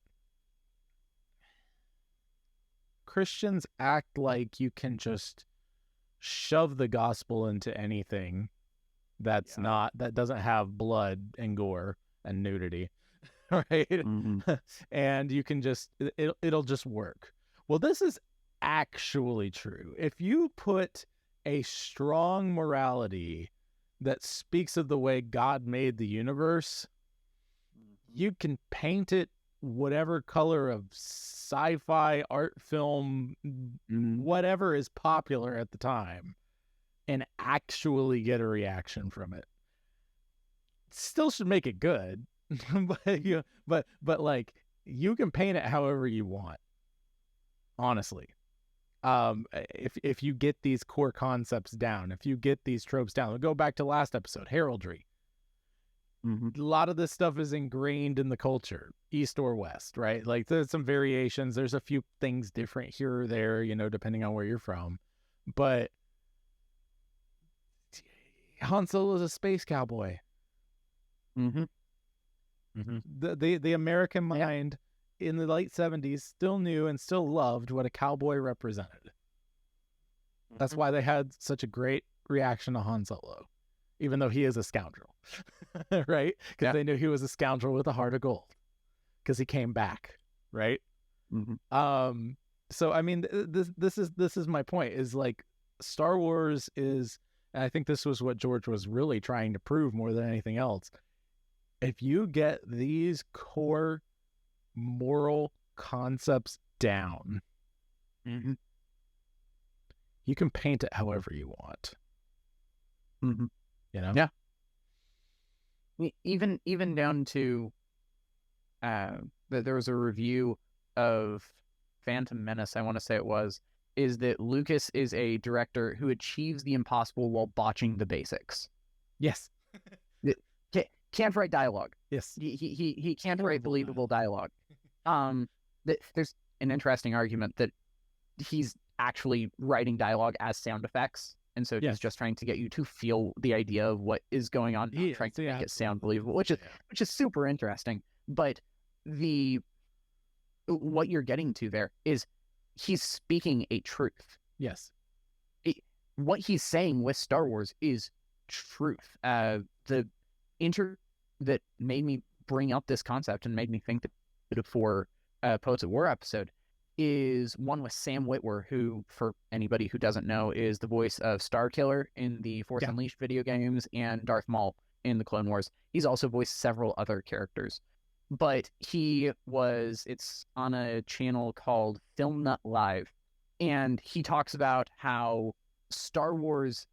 Christians act like you can just shove the gospel into anything that doesn't have blood and gore and nudity, right? And you can just, it'll just work. Well, this is actually true. If you put a strong morality that speaks of the way God made the universe, you can paint it whatever color of sci-fi, art film, whatever is popular at the time, and actually get a reaction from it. Still should make it good, but like, you can paint it however you want, honestly. If you get these core concepts down, if you get these tropes down, we'll go back to last episode, heraldry. A lot of this stuff is ingrained in the culture, east or west, right? Like, there's some variations. There's a few things different here or there, depending on where you're from. But Han Solo is a space cowboy. The American mind in the late 70s still knew and still loved what a cowboy represented. That's why they had such a great reaction to Han Solo, even though he is a scoundrel, right? Because they knew he was a scoundrel with a heart of gold, because he came back, right? So I mean, this is my point. Is like, Star Wars is, and I think this was what George was really trying to prove more than anything else. If you get these core moral concepts down, you can paint it however you want. Mm-hmm. You know? Yeah. Even down to that there was a review of Phantom Menace, I want to say it was, is that Lucas is a director who achieves the impossible while botching the basics. Yes. Can't write dialogue. Yes. He can't write believable dialogue. There's an interesting argument that he's actually writing dialogue as sound effects, and so he's just trying to get you to feel the idea of what is going on, not trying to make it sound believable, which is super interesting. But what you're getting to there is he's speaking a truth. Yes. What he's saying with Star Wars is truth. The that made me bring up this concept and made me think that for Poets of War episode is one with Sam Witwer, who, for anybody who doesn't know, is the voice of Starkiller in the Force Unleashed video games and Darth Maul in the Clone Wars. He's also voiced several other characters. But it's on a channel called Film Nut Live, and he talks about how Star Wars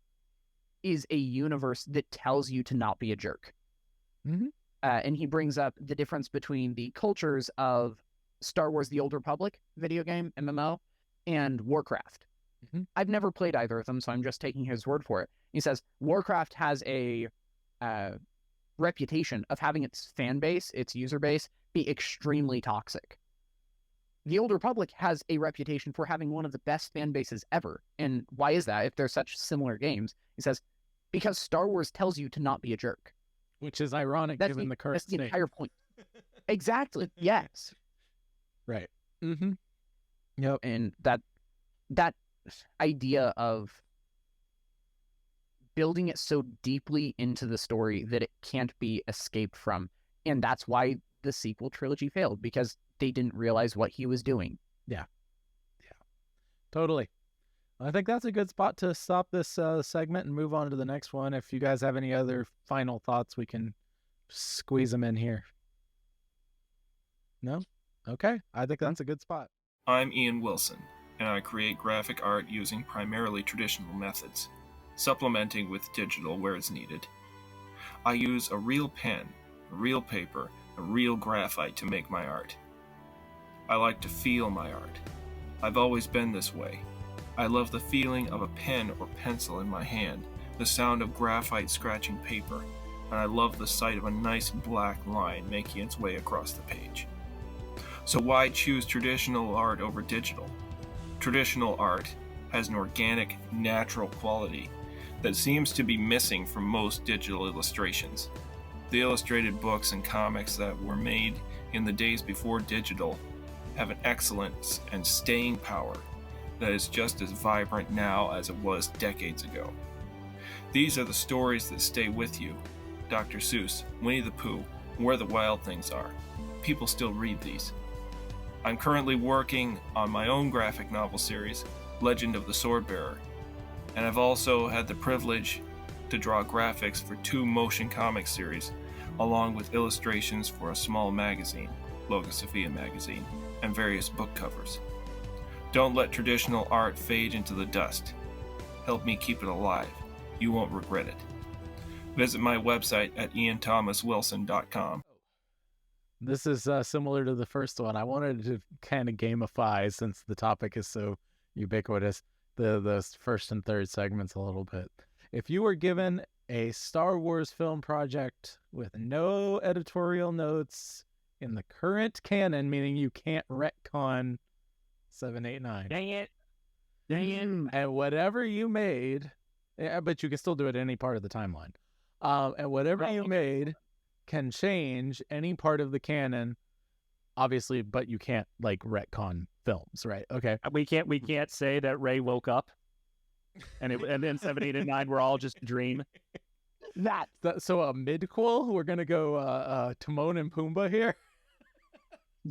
is a universe that tells you to not be a jerk. Mm-hmm. And he brings up the difference between the cultures of Star Wars The Old Republic video game, MMO, and Warcraft. Mm-hmm. I've never played either of them, so I'm just taking his word for it. He says Warcraft has a reputation of having its fan base, its user base, be extremely toxic. The Old Republic has a reputation for having one of the best fan bases ever. And why is that if they're such similar games? He says, because Star Wars tells you to not be a jerk. Which is ironic given the current state. That's the state. entire point. Exactly. Yes. Right. Mm-hmm. Yep. And that idea of building it so deeply into the story that it can't be escaped from. And that's why the sequel trilogy failed, because they didn't realize what he was doing. Yeah. Totally. I think that's a good spot to stop this segment and move on to the next one. If you guys have any other final thoughts, we can squeeze them in here. No? Okay. I think that's a good spot. I'm Ian Wilson, and I create graphic art using primarily traditional methods, supplementing with digital where it's needed. I use a real pen, a real paper, a real graphite to make my art. I like to feel my art. I've always been this way. I love the feeling of a pen or pencil in my hand, the sound of graphite scratching paper, and I love the sight of a nice black line making its way across the page. So why choose traditional art over digital? Traditional art has an organic, natural quality that seems to be missing from most digital illustrations. The illustrated books and comics that were made in the days before digital have an excellence and staying power that is just as vibrant now as it was decades ago. These are the stories that stay with you. Dr. Seuss, Winnie the Pooh, Where the Wild Things Are. People still read these. I'm currently working on my own graphic novel series, Legend of the Swordbearer, and I've also had the privilege to draw graphics for 2 motion comic series, along with illustrations for a small magazine, Logosophia magazine, and various book covers. Don't let traditional art fade into the dust. Help me keep it alive. You won't regret it. Visit my website at ianthomaswilson.com. This is similar to the first one. I wanted to kind of gamify, since the topic is so ubiquitous, the first and third segments a little bit. If you were given a Star Wars film project with no editorial notes in the current canon, meaning you can't retcon 7, 8, 9. Dang it. And whatever you made, but you can still do it in any part of the timeline. And whatever you made can change any part of the canon, obviously, but you can't like retcon films, right? Okay. We can't say that Rey woke up and then 7, 8, and 9 were all just a dream. So a midquel, we're gonna go Timon and Pumbaa here.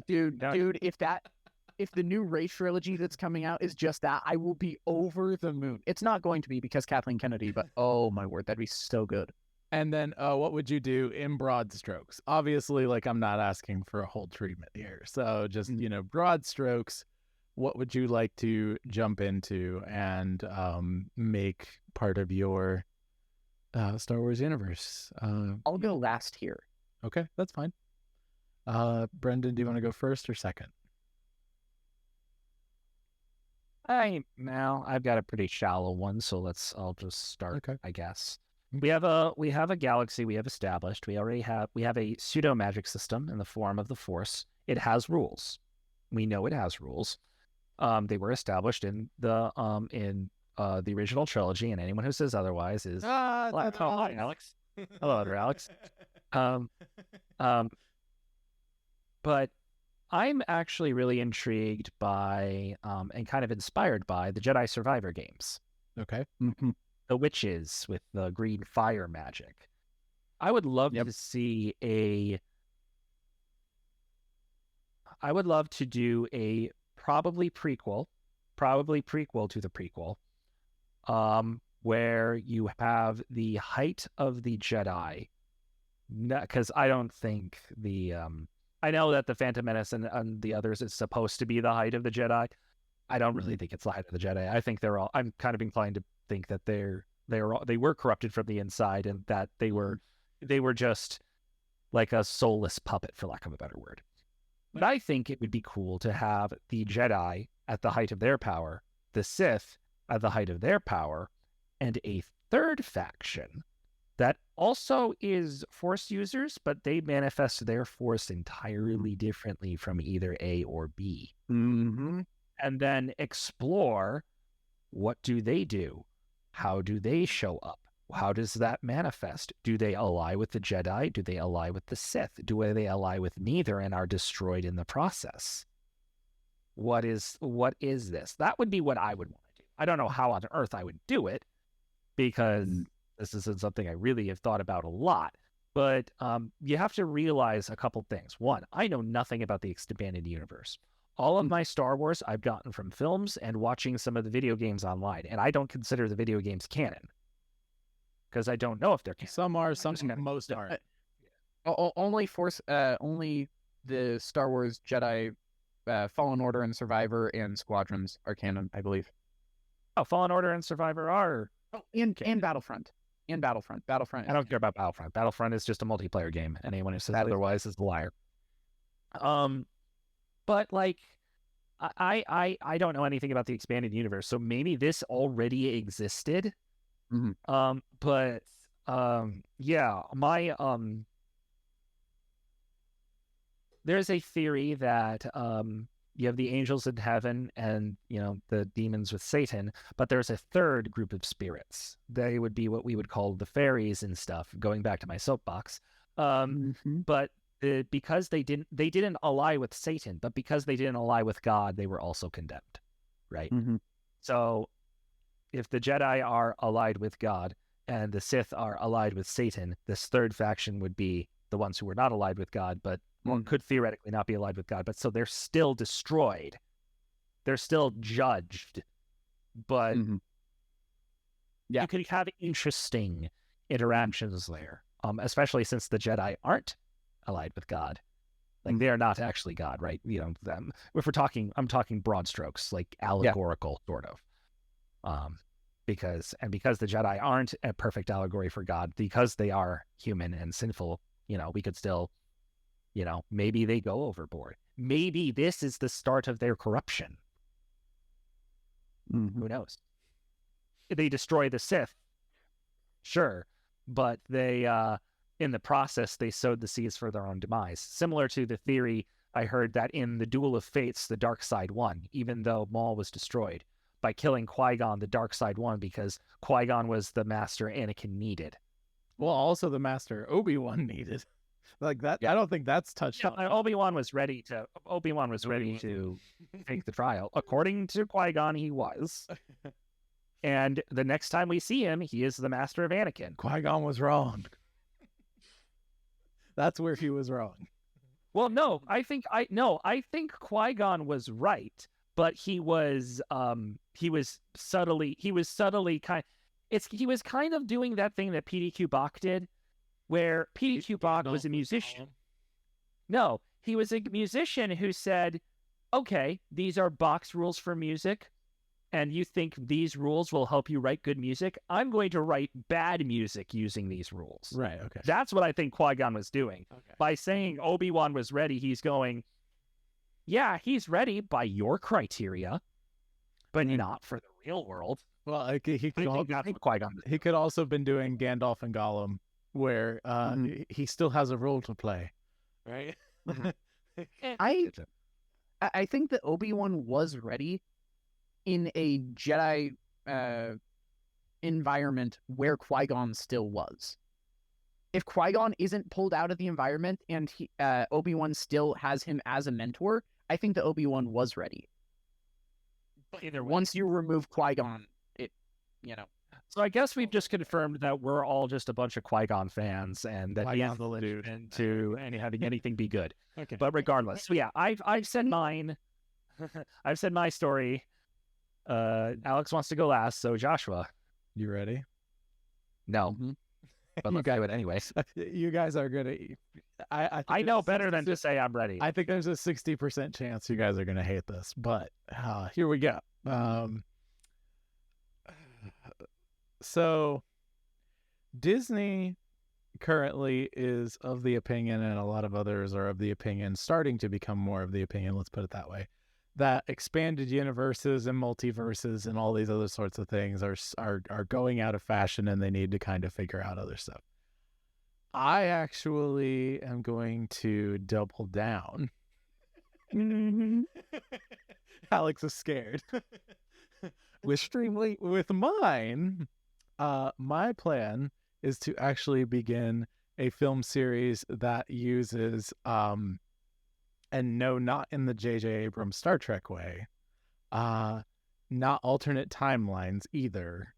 Dude, if the new Rey trilogy that's coming out is just that, I will be over the moon. It's not going to be because Kathleen Kennedy, but oh my word, that'd be so good. And then what would you do in broad strokes? Obviously, like, I'm not asking for a whole treatment here. So just, broad strokes, what would you like to jump into and make part of your Star Wars universe. I'll go last here. Okay, that's fine. Brendan, do you want to go first or second? I've got a pretty shallow one, so I'll just start, I guess. We have a galaxy we have established. We have a pseudo magic system in the form of the Force. It has rules. We know it has rules. They were established in the original trilogy, and anyone who says otherwise is hi, Alex. Hello, other Alex. But I'm actually really intrigued by and kind of inspired by the Jedi Survivor games. Okay. The witches with the green fire magic. I would love to see I would love to do a probably prequel to the prequel, where you have the height of the Jedi. Because I don't think I know that the Phantom Menace and the others is supposed to be the height of the Jedi. I don't really think it's the height of the Jedi. I think I'm kind of inclined to think that they were corrupted from the inside, and that they were just like a soulless puppet, for lack of a better word. But I think it would be cool to have the Jedi at the height of their power, the Sith at the height of their power, and a third faction that also is Force users, but they manifest their Force entirely differently from either A or B. Mm-hmm. And then explore, what do they do? How do they show up? How does that manifest? Do they ally with the Jedi? Do they ally with the Sith? Do they ally with neither and are destroyed in the process? What is this? That would be what I would want to do. I don't know how on earth I would do it, because this isn't something I really have thought about a lot. But you have to realize a couple things. One, I know nothing about the expanded universe. All of my Star Wars I've gotten from films and watching some of the video games online, and I don't consider the video games canon, because I don't know if they're canon. Some are, most aren't. Only the Star Wars Jedi Fallen Order and Survivor and Squadrons are canon, I believe. Oh, Fallen Order and Survivor are. Oh, and Battlefront. Battlefront. I don't care about Battlefront. Battlefront is just a multiplayer game. Anyone who says otherwise is a liar. But like, I don't know anything about the expanded universe, so maybe this already existed. But yeah, there's a theory that you have the angels in heaven and, the demons with Satan, but there's a third group of spirits. They would be what we would call the fairies and stuff, going back to my soapbox. But because they didn't ally with Satan, but because they didn't ally with God, they were also condemned, right? So if the Jedi are allied with God and the Sith are allied with Satan, this third faction would be the ones who were not allied with God, but could theoretically not be allied with God. But so they're still destroyed. They're still judged. But you could have interesting interactions there, especially since the Jedi aren't allied with God. Like, they are not actually God, right? Them. I'm talking broad strokes, like allegorical, sort of. Because the Jedi aren't a perfect allegory for God, because they are human and sinful, we could still, maybe they go overboard. Maybe this is the start of their corruption. Who knows? They destroy the Sith, sure, but they, in the process, they sowed the seeds for their own demise. Similar to the theory I heard that in the Duel of Fates, the dark side won, even though Maul was destroyed. By killing Qui-Gon, the dark side won, because Qui-Gon was the master Anakin needed. Well, also the master Obi-Wan needed. Like that, I don't think that's touched on. Obi-Wan was ready to take the trial. According to Qui-Gon, he was. And the next time we see him, he is the master of Anakin. Qui-Gon was wrong. That's where he was wrong. Well, no, I think Qui-Gon was right, but he was subtly he was kind of doing that thing that PDQ Bach did, where PDQ Bach was a musician. No, he was a musician who said, okay, these are Bach's rules for music. and you think these rules will help you write good music, I'm going to write bad music using these rules. Right, okay. That's what I think Qui-Gon was doing. Okay. By saying Obi-Wan was ready, he's going, yeah, he's ready by your criteria, but not for the real world. Well, he could also have been doing Gandalf and Gollum, where he still has a role to play, right? I think that Obi-Wan was ready in a Jedi environment where Qui-Gon still was. If Qui-Gon isn't pulled out of the environment and Obi-Wan still has him as a mentor, I think that Obi-Wan was ready. But either once you remove Qui-Gon, So I guess we've just confirmed that we're all just a bunch of Qui-Gon fans, and that he hasn't alluded into having anything be good. Okay. But regardless, so yeah, I've said mine. I've said my story. Alex wants to go last, so Joshua, you ready? No, but let's do it anyways. You guys are gonna. I know better than to say I'm ready. I think there's a 60% chance you guys are gonna hate this, but here we go. So Disney currently is of the opinion, and a lot of others are of the opinion, starting to become more of the opinion, let's put it that way, that expanded universes and multiverses and all these other sorts of things are going out of fashion, and they need to kind of figure out other stuff. I actually am going to double down. Alex is scared. With mine, my plan is to actually begin a film series that uses, and no, not in the J.J. Abrams Star Trek way, not alternate timelines either,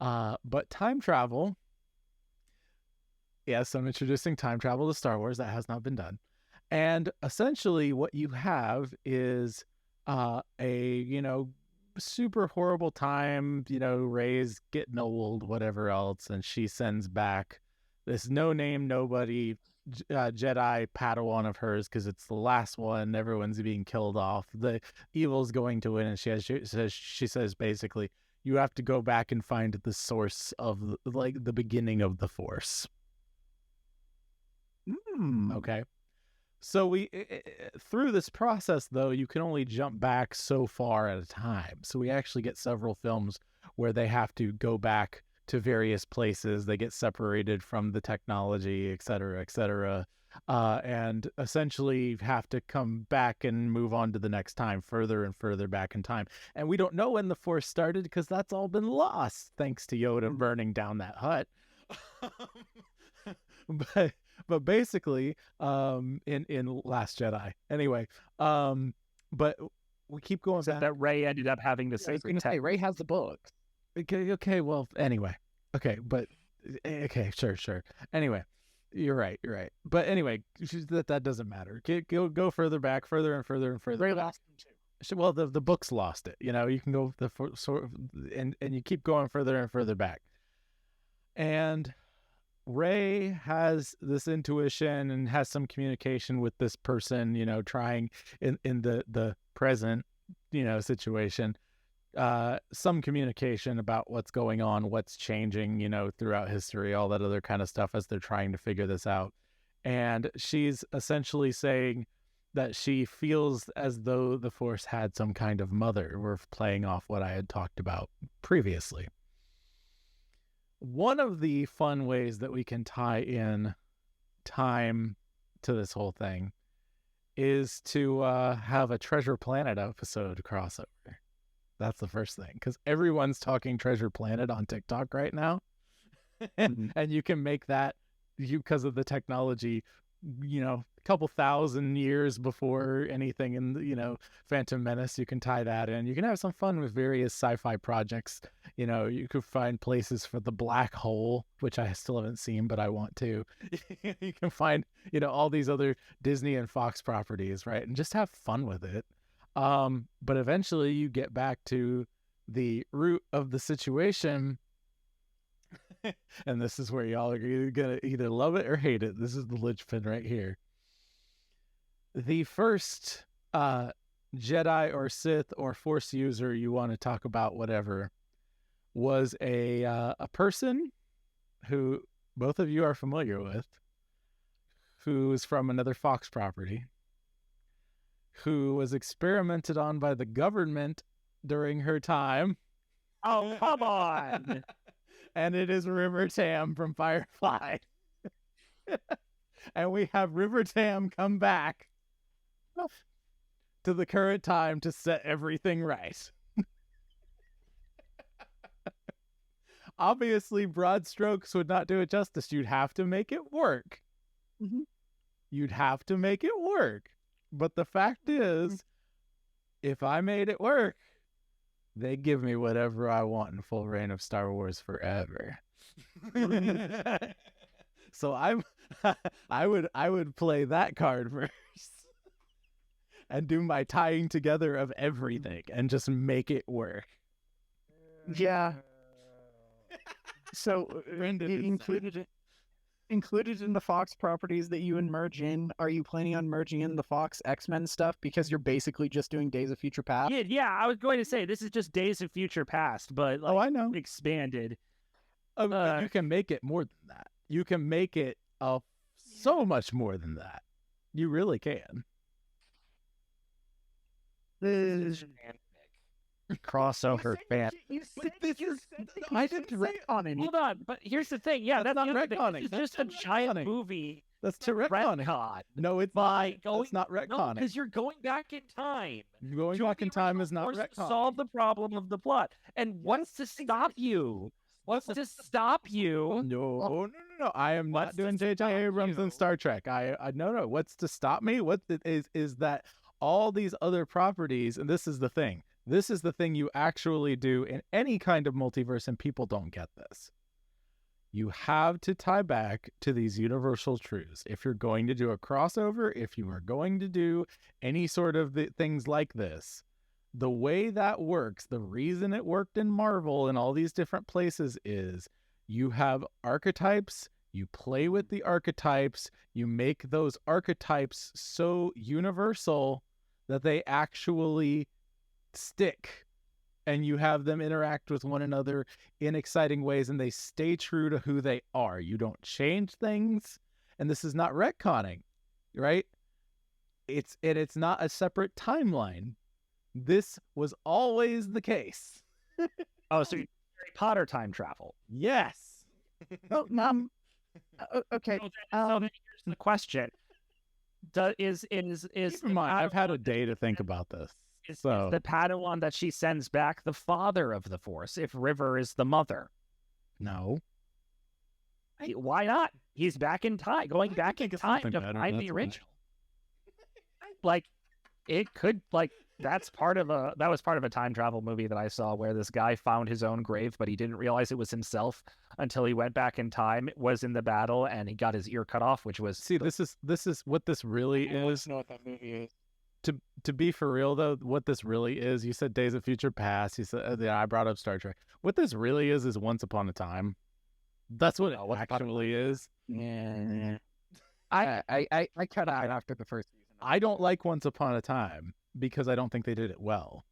but time travel. Yes, I'm introducing time travel to Star Wars. That has not been done. And essentially what you have is a, super horrible time, Rey's getting old, whatever else, and she sends back this no-name, nobody Jedi Padawan of hers because it's the last one. Everyone's being killed off. The evil's going to win, and she says basically, you have to go back and find the source of the beginning of the Force. Okay. So we through this process, though, you can only jump back so far at a time. So we actually get several films where they have to go back to various places. They get separated from the technology, et cetera, and essentially have to come back and move on to the next time, further and further back in time. And we don't know when the Force started because that's all been lost thanks to Yoda burning down that hut. But basically, in Last Jedi, anyway, but we keep going back. That Rey ended up having the sacred text. Rey has the book. Okay, well, anyway, okay, sure. Anyway, you're right. But anyway, that doesn't matter. Go further back, further and further and further. Rey lost him too. Well, the books lost it. You can go and you keep going further and further back, and Rey has this intuition and has some communication with this person, trying in the present, situation, some communication about what's going on, what's changing, throughout history, all that other kind of stuff as they're trying to figure this out. And she's essentially saying that she feels as though the Force had some kind of mother. We're playing off what I had talked about previously. One of the fun ways that we can tie in time to this whole thing is to have a Treasure Planet episode crossover. That's the first thing, because everyone's talking Treasure Planet on TikTok right now. And you can make that, because of the technology, a couple thousand years before anything in Phantom Menace, you can tie that in. You can have some fun with various sci-fi projects. You could find places for the black hole, which I still haven't seen, but I want to. You can find all these other Disney and Fox properties, right? And just have fun with it. But eventually you get back to the root of the situation. And this is where y'all are gonna either love it or hate it. This is the linchpin right here. The first Jedi or Sith or Force user you want to talk about, whatever, was a person who both of you are familiar with, who is from another Fox property, who was experimented on by the government during her time. Oh, come on. And it is River Tam from Firefly. And we have River Tam come back to the current time to set everything right. Obviously, broad strokes would not do it justice. You'd have to make it work. You'd have to make it work. But the fact is, if I made it work, they give me whatever I want in full reign of Star Wars forever. So I would play that card first and do my tying together of everything and just make it work. Yeah. So included in the Fox properties that you merge in, are you planning on merging in the Fox X-Men stuff because you're basically just doing Days of Future Past? Yeah, I was going to say this is just Days of Future Past, but like, I know, expanded. You can make it more than that. You can make it so much more than that. You really can. Crossover fan. I didn't retcon it. Hold on, but here's the thing. Yeah, that's not retconning. It's just a giant movie. That's to retconning. No, it's by going. That's not retconning. Because you're going back in time. Going back in time is not retconning. To solve the problem of the plot. And what's to stop you? What's to stop you? No. I am not doing J.J. Abrams and Star Trek. No. What's to stop me? What is that all these other properties, and this is the thing. This is the thing you actually do in any kind of multiverse, and people don't get this. You have to tie back to these universal truths. If you're going to do a crossover, if you are going to do any sort of things like this, the way that works, the reason it worked in Marvel and all these different places is you have archetypes, you play with the archetypes, you make those archetypes so universal that they actually stick, and you have them interact with one another in exciting ways, and they stay true to who they are. You don't change things, and this is not retconning, right? It's not a separate timeline. This was always the case. Oh, so Harry Potter time travel? Yes. Okay. So here's the question: is keep in mind, I've had a day to think about this. Is the Padawan that she sends back the father of the Force if River is the mother? No. Hey, why not? He's back in time, going back in time to find the original. Like, it could, like, that was part of a time travel movie that I saw where this guy found his own grave, but he didn't realize it was himself until he went back in time, was in the battle, and he got his ear cut off, which was... See, this is what this really is. I know what that movie is. To be for real, though, what this really is, you said Days of Future Past, you said, I brought up Star Trek. What this really is Once Upon a Time. That's what it actually is. Yeah. I cut out after the first season. I don't like Once Upon a Time because I don't think they did it well.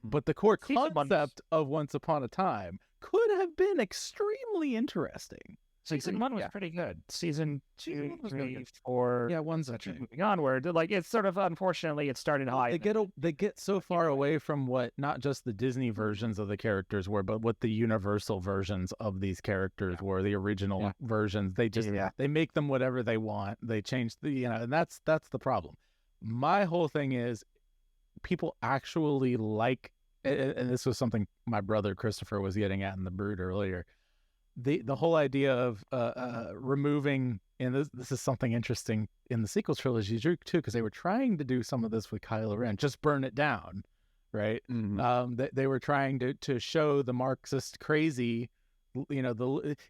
But the core concept of Once Upon a Time could have been extremely interesting. Season 1 was pretty good. Season 2, 3, 4. Yeah, one's okay. Moving onward, like, it's sort of, unfortunately, it started high. They get so far away from what not just the Disney versions of the characters were, but what the Universal versions of these characters were, the original versions. They just they make them whatever they want. They change and that's the problem. My whole thing is people actually like, and this was something my brother Christopher was getting at in the Brood earlier. The whole idea of removing, and this is something interesting in the sequel trilogy too, because they were trying to do some of this with Kylo Ren, just burn it down, right? They were trying to show the Marxist crazy,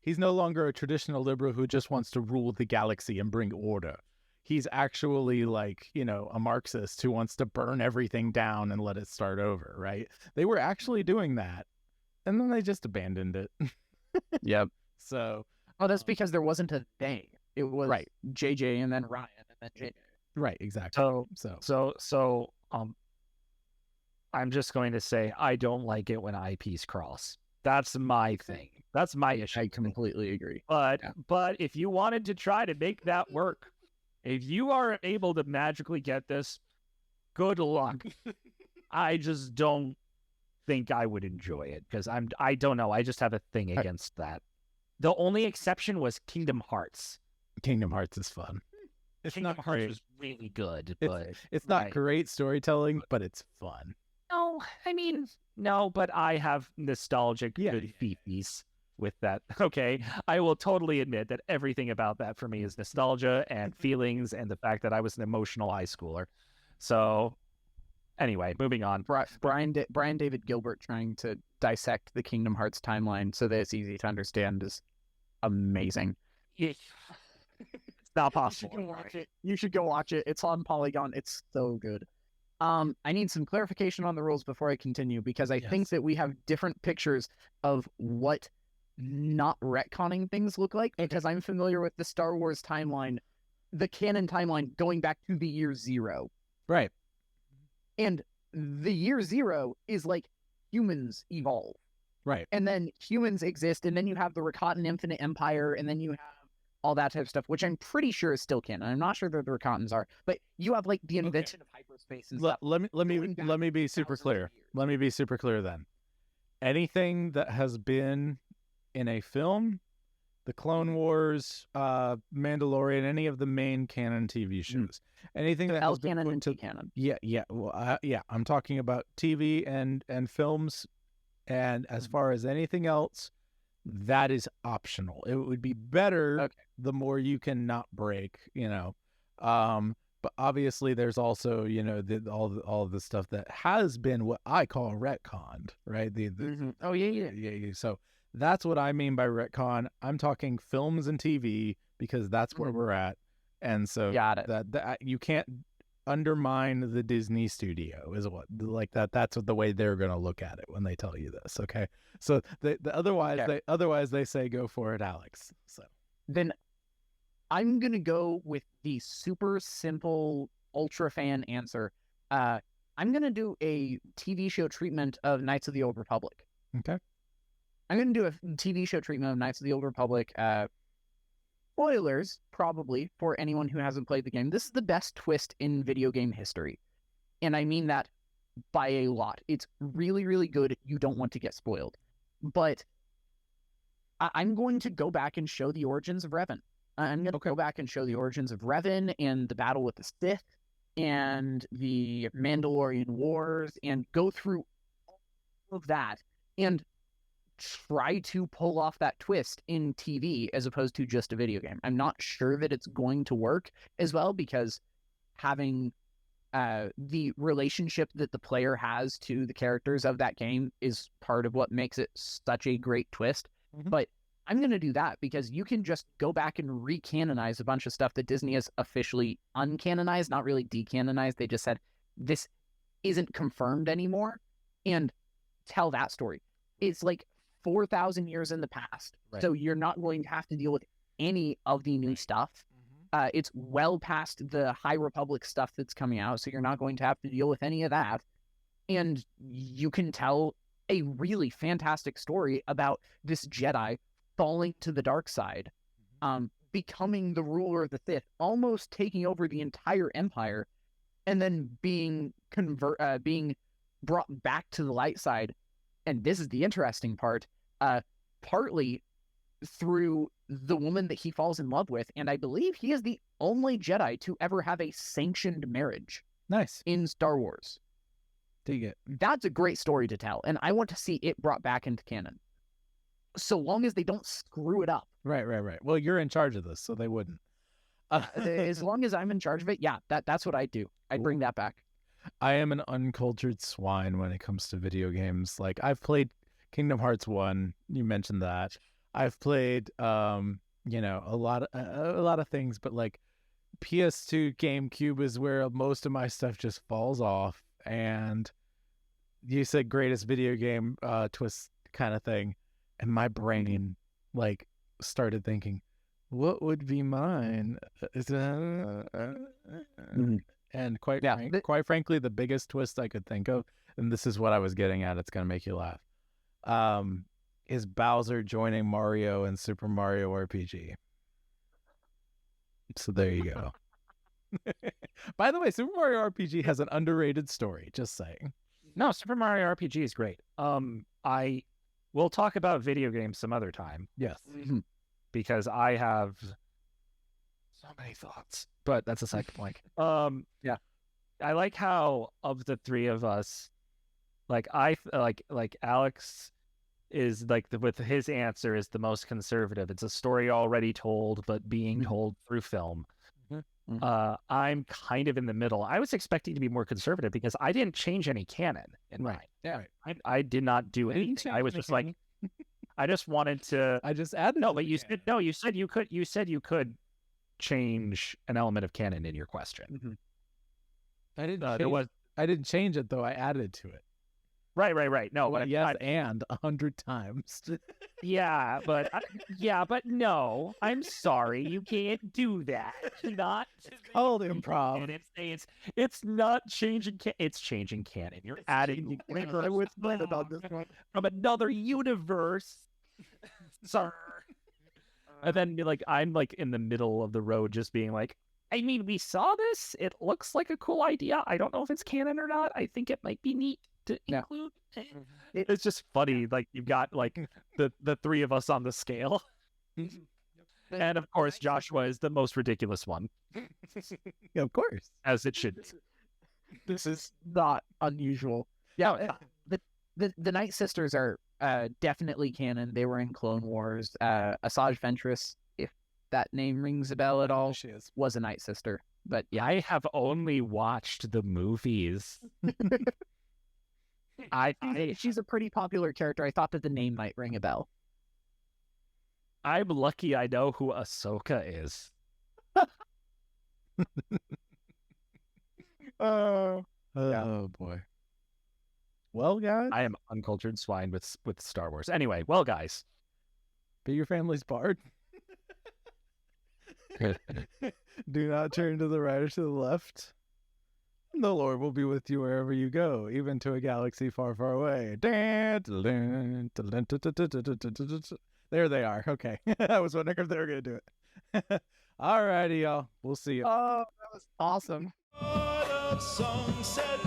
he's no longer a traditional liberal who just wants to rule the galaxy and bring order. He's actually like, a Marxist who wants to burn everything down and let it start over, right? They were actually doing that, and then they just abandoned it. Yep. So, that's because there wasn't a they. It was JJ and then Ryan and then JJ. Right. Exactly. So I'm just going to say I don't like it when IPs cross. That's my thing. That's my issue. I completely agree. But if you wanted to try to make that work, if you are able to magically get this, good luck. I just don't think I would enjoy it because I don't know. I just have a thing against that. The only exception was Kingdom Hearts. Kingdom Hearts is fun. It's Kingdom not Hearts great. was really good, but It's not great storytelling, but it's fun. No, I mean, no, but I have nostalgic good feeties with that. Okay, I will totally admit that everything about that for me is nostalgia and feelings and the fact that I was an emotional high schooler. So, anyway, moving on. Brian David Gilbert trying to dissect the Kingdom Hearts timeline so that it's easy to understand is amazing. It's not possible. You should go watch it. It's on Polygon. It's so good. I need some clarification on the rules before I continue because I think that we have different pictures of what not retconning things look like because I'm familiar with the Star Wars timeline, the canon timeline going back to the year 0. Right. And the year 0 is like humans evolve. Right. And then humans exist, and then you have the Rakatan Infinite Empire, and then you have all that type of stuff, which I'm pretty sure is still canon. I'm not sure that the Rakatans are, but you have like the invention of hyperspace and stuff. Let me be super clear. Let me be super clear then. Anything that has been in a film, the Clone Wars, Mandalorian, any of the main canon TV shows, anything that has been canon put and to canon. Yeah. Well, yeah. I'm talking about TV and films, and as far as anything else, that is optional. It would be better the more you can not break, but obviously there's also, all of the stuff that has been what I call retconned, right? Oh yeah. So that's what I mean by retcon. I'm talking films and TV because that's where we're at. And so got it. That you can't undermine the Disney studio is what like that. That's what the way they're going to look at it when they tell you this. Okay. So otherwise they say, go for it, Alex. So then I'm going to go with the super simple ultra fan answer. I'm going to do a TV show treatment of Knights of the Old Republic. Okay. I'm going to do a TV show treatment of Knights of the Old Republic. Spoilers, probably, for anyone who hasn't played the game. This is the best twist in video game history. And I mean that by a lot. It's really, really good. You don't want to get spoiled. But I'm going to go back and show the origins of Revan. I'm going to go back and show the origins of Revan and the battle with the Sith and the Mandalorian Wars and go through all of that and try to pull off that twist in TV as opposed to just a video game. I'm not sure that it's going to work as well because having the relationship that the player has to the characters of that game is part of what makes it such a great twist. But I'm going to do that because you can just go back and recanonize a bunch of stuff that Disney has officially uncanonized, not really decanonized. They just said, this isn't confirmed anymore, and tell that story. It's like 4,000 years in the past. Right. So you're not going to have to deal with any of the new stuff. It's well past the High Republic stuff that's coming out, so you're not going to have to deal with any of that. And you can tell a really fantastic story about this Jedi falling to the dark side, becoming the ruler of the Sith, almost taking over the entire empire, and then being brought back to the light side. And this is the interesting part, partly through the woman that he falls in love with. And I believe he is the only Jedi to ever have a sanctioned marriage. Nice. In Star Wars. Dig it. That's a great story to tell. And I want to see it brought back into canon. So long as they don't screw it up. Right. Well, you're in charge of this, so they wouldn't. As long as I'm in charge of it, yeah, that's what I'd do. I'd bring that back. I am an uncultured swine when it comes to video games. Like, I've played Kingdom Hearts 1. You mentioned that. I've played, a lot of things, but like PS2, GameCube is where most of my stuff just falls off. And you said greatest video game twist kind of thing, and my brain like started thinking, what would be mine? And quite frankly, the biggest twist I could think of and this is what I was getting at. It's gonna make you laugh. Is Bowser joining Mario in Super Mario RPG? So there you go. By the way, Super Mario RPG has an underrated story. Just saying. No, Super Mario RPG is great. We'll talk about video games some other time. Yes. Because I have so many thoughts, but that's a second point. Yeah. I like how of the three of us, like Alex is like with his answer is the most conservative. It's a story already told, but being told through film. I'm kind of in the middle. I was expecting to be more conservative because I didn't change any canon in mine. Yeah. I did not do anything. I was just like, I just wanted to. I just added. No, but you said no. You said you could. You said you could change an element of canon in your question. I didn't. I didn't change it though. I added to it. Right. No, but yes, and 100 times. Yeah, but no. I'm sorry, you can't do that. Not called improv. And it's not changing. It's changing canon. You're adding. I was glad about this one from another universe, sir. And then I'm like in the middle of the road, just being like, I mean, we saw this. It looks like a cool idea. I don't know if it's canon or not. I think it might be neat to include. It's just funny. Like you've got like the three of us on the scale. And of course, Joshua is the most ridiculous one. Of course. As it should be. This is not unusual. Yeah, the Night Sisters are definitely canon. They were in Clone Wars. Asajj Ventress, if that name rings a bell at all, she was a Night Sister. But yeah, I have only watched the movies. She's a pretty popular character. I thought that the name might ring a bell. I'm lucky I know who Ahsoka is. Oh boy. Well, guys, I am uncultured swine with Star Wars. Anyway, well, guys, be your family's bard. Do not turn to the right or to the left. The Lord will be with you wherever you go, even to a galaxy far, far away. There they are. Okay. I was wondering if they were going to do it. All righty, y'all. We'll see you. Oh, that was awesome. Song said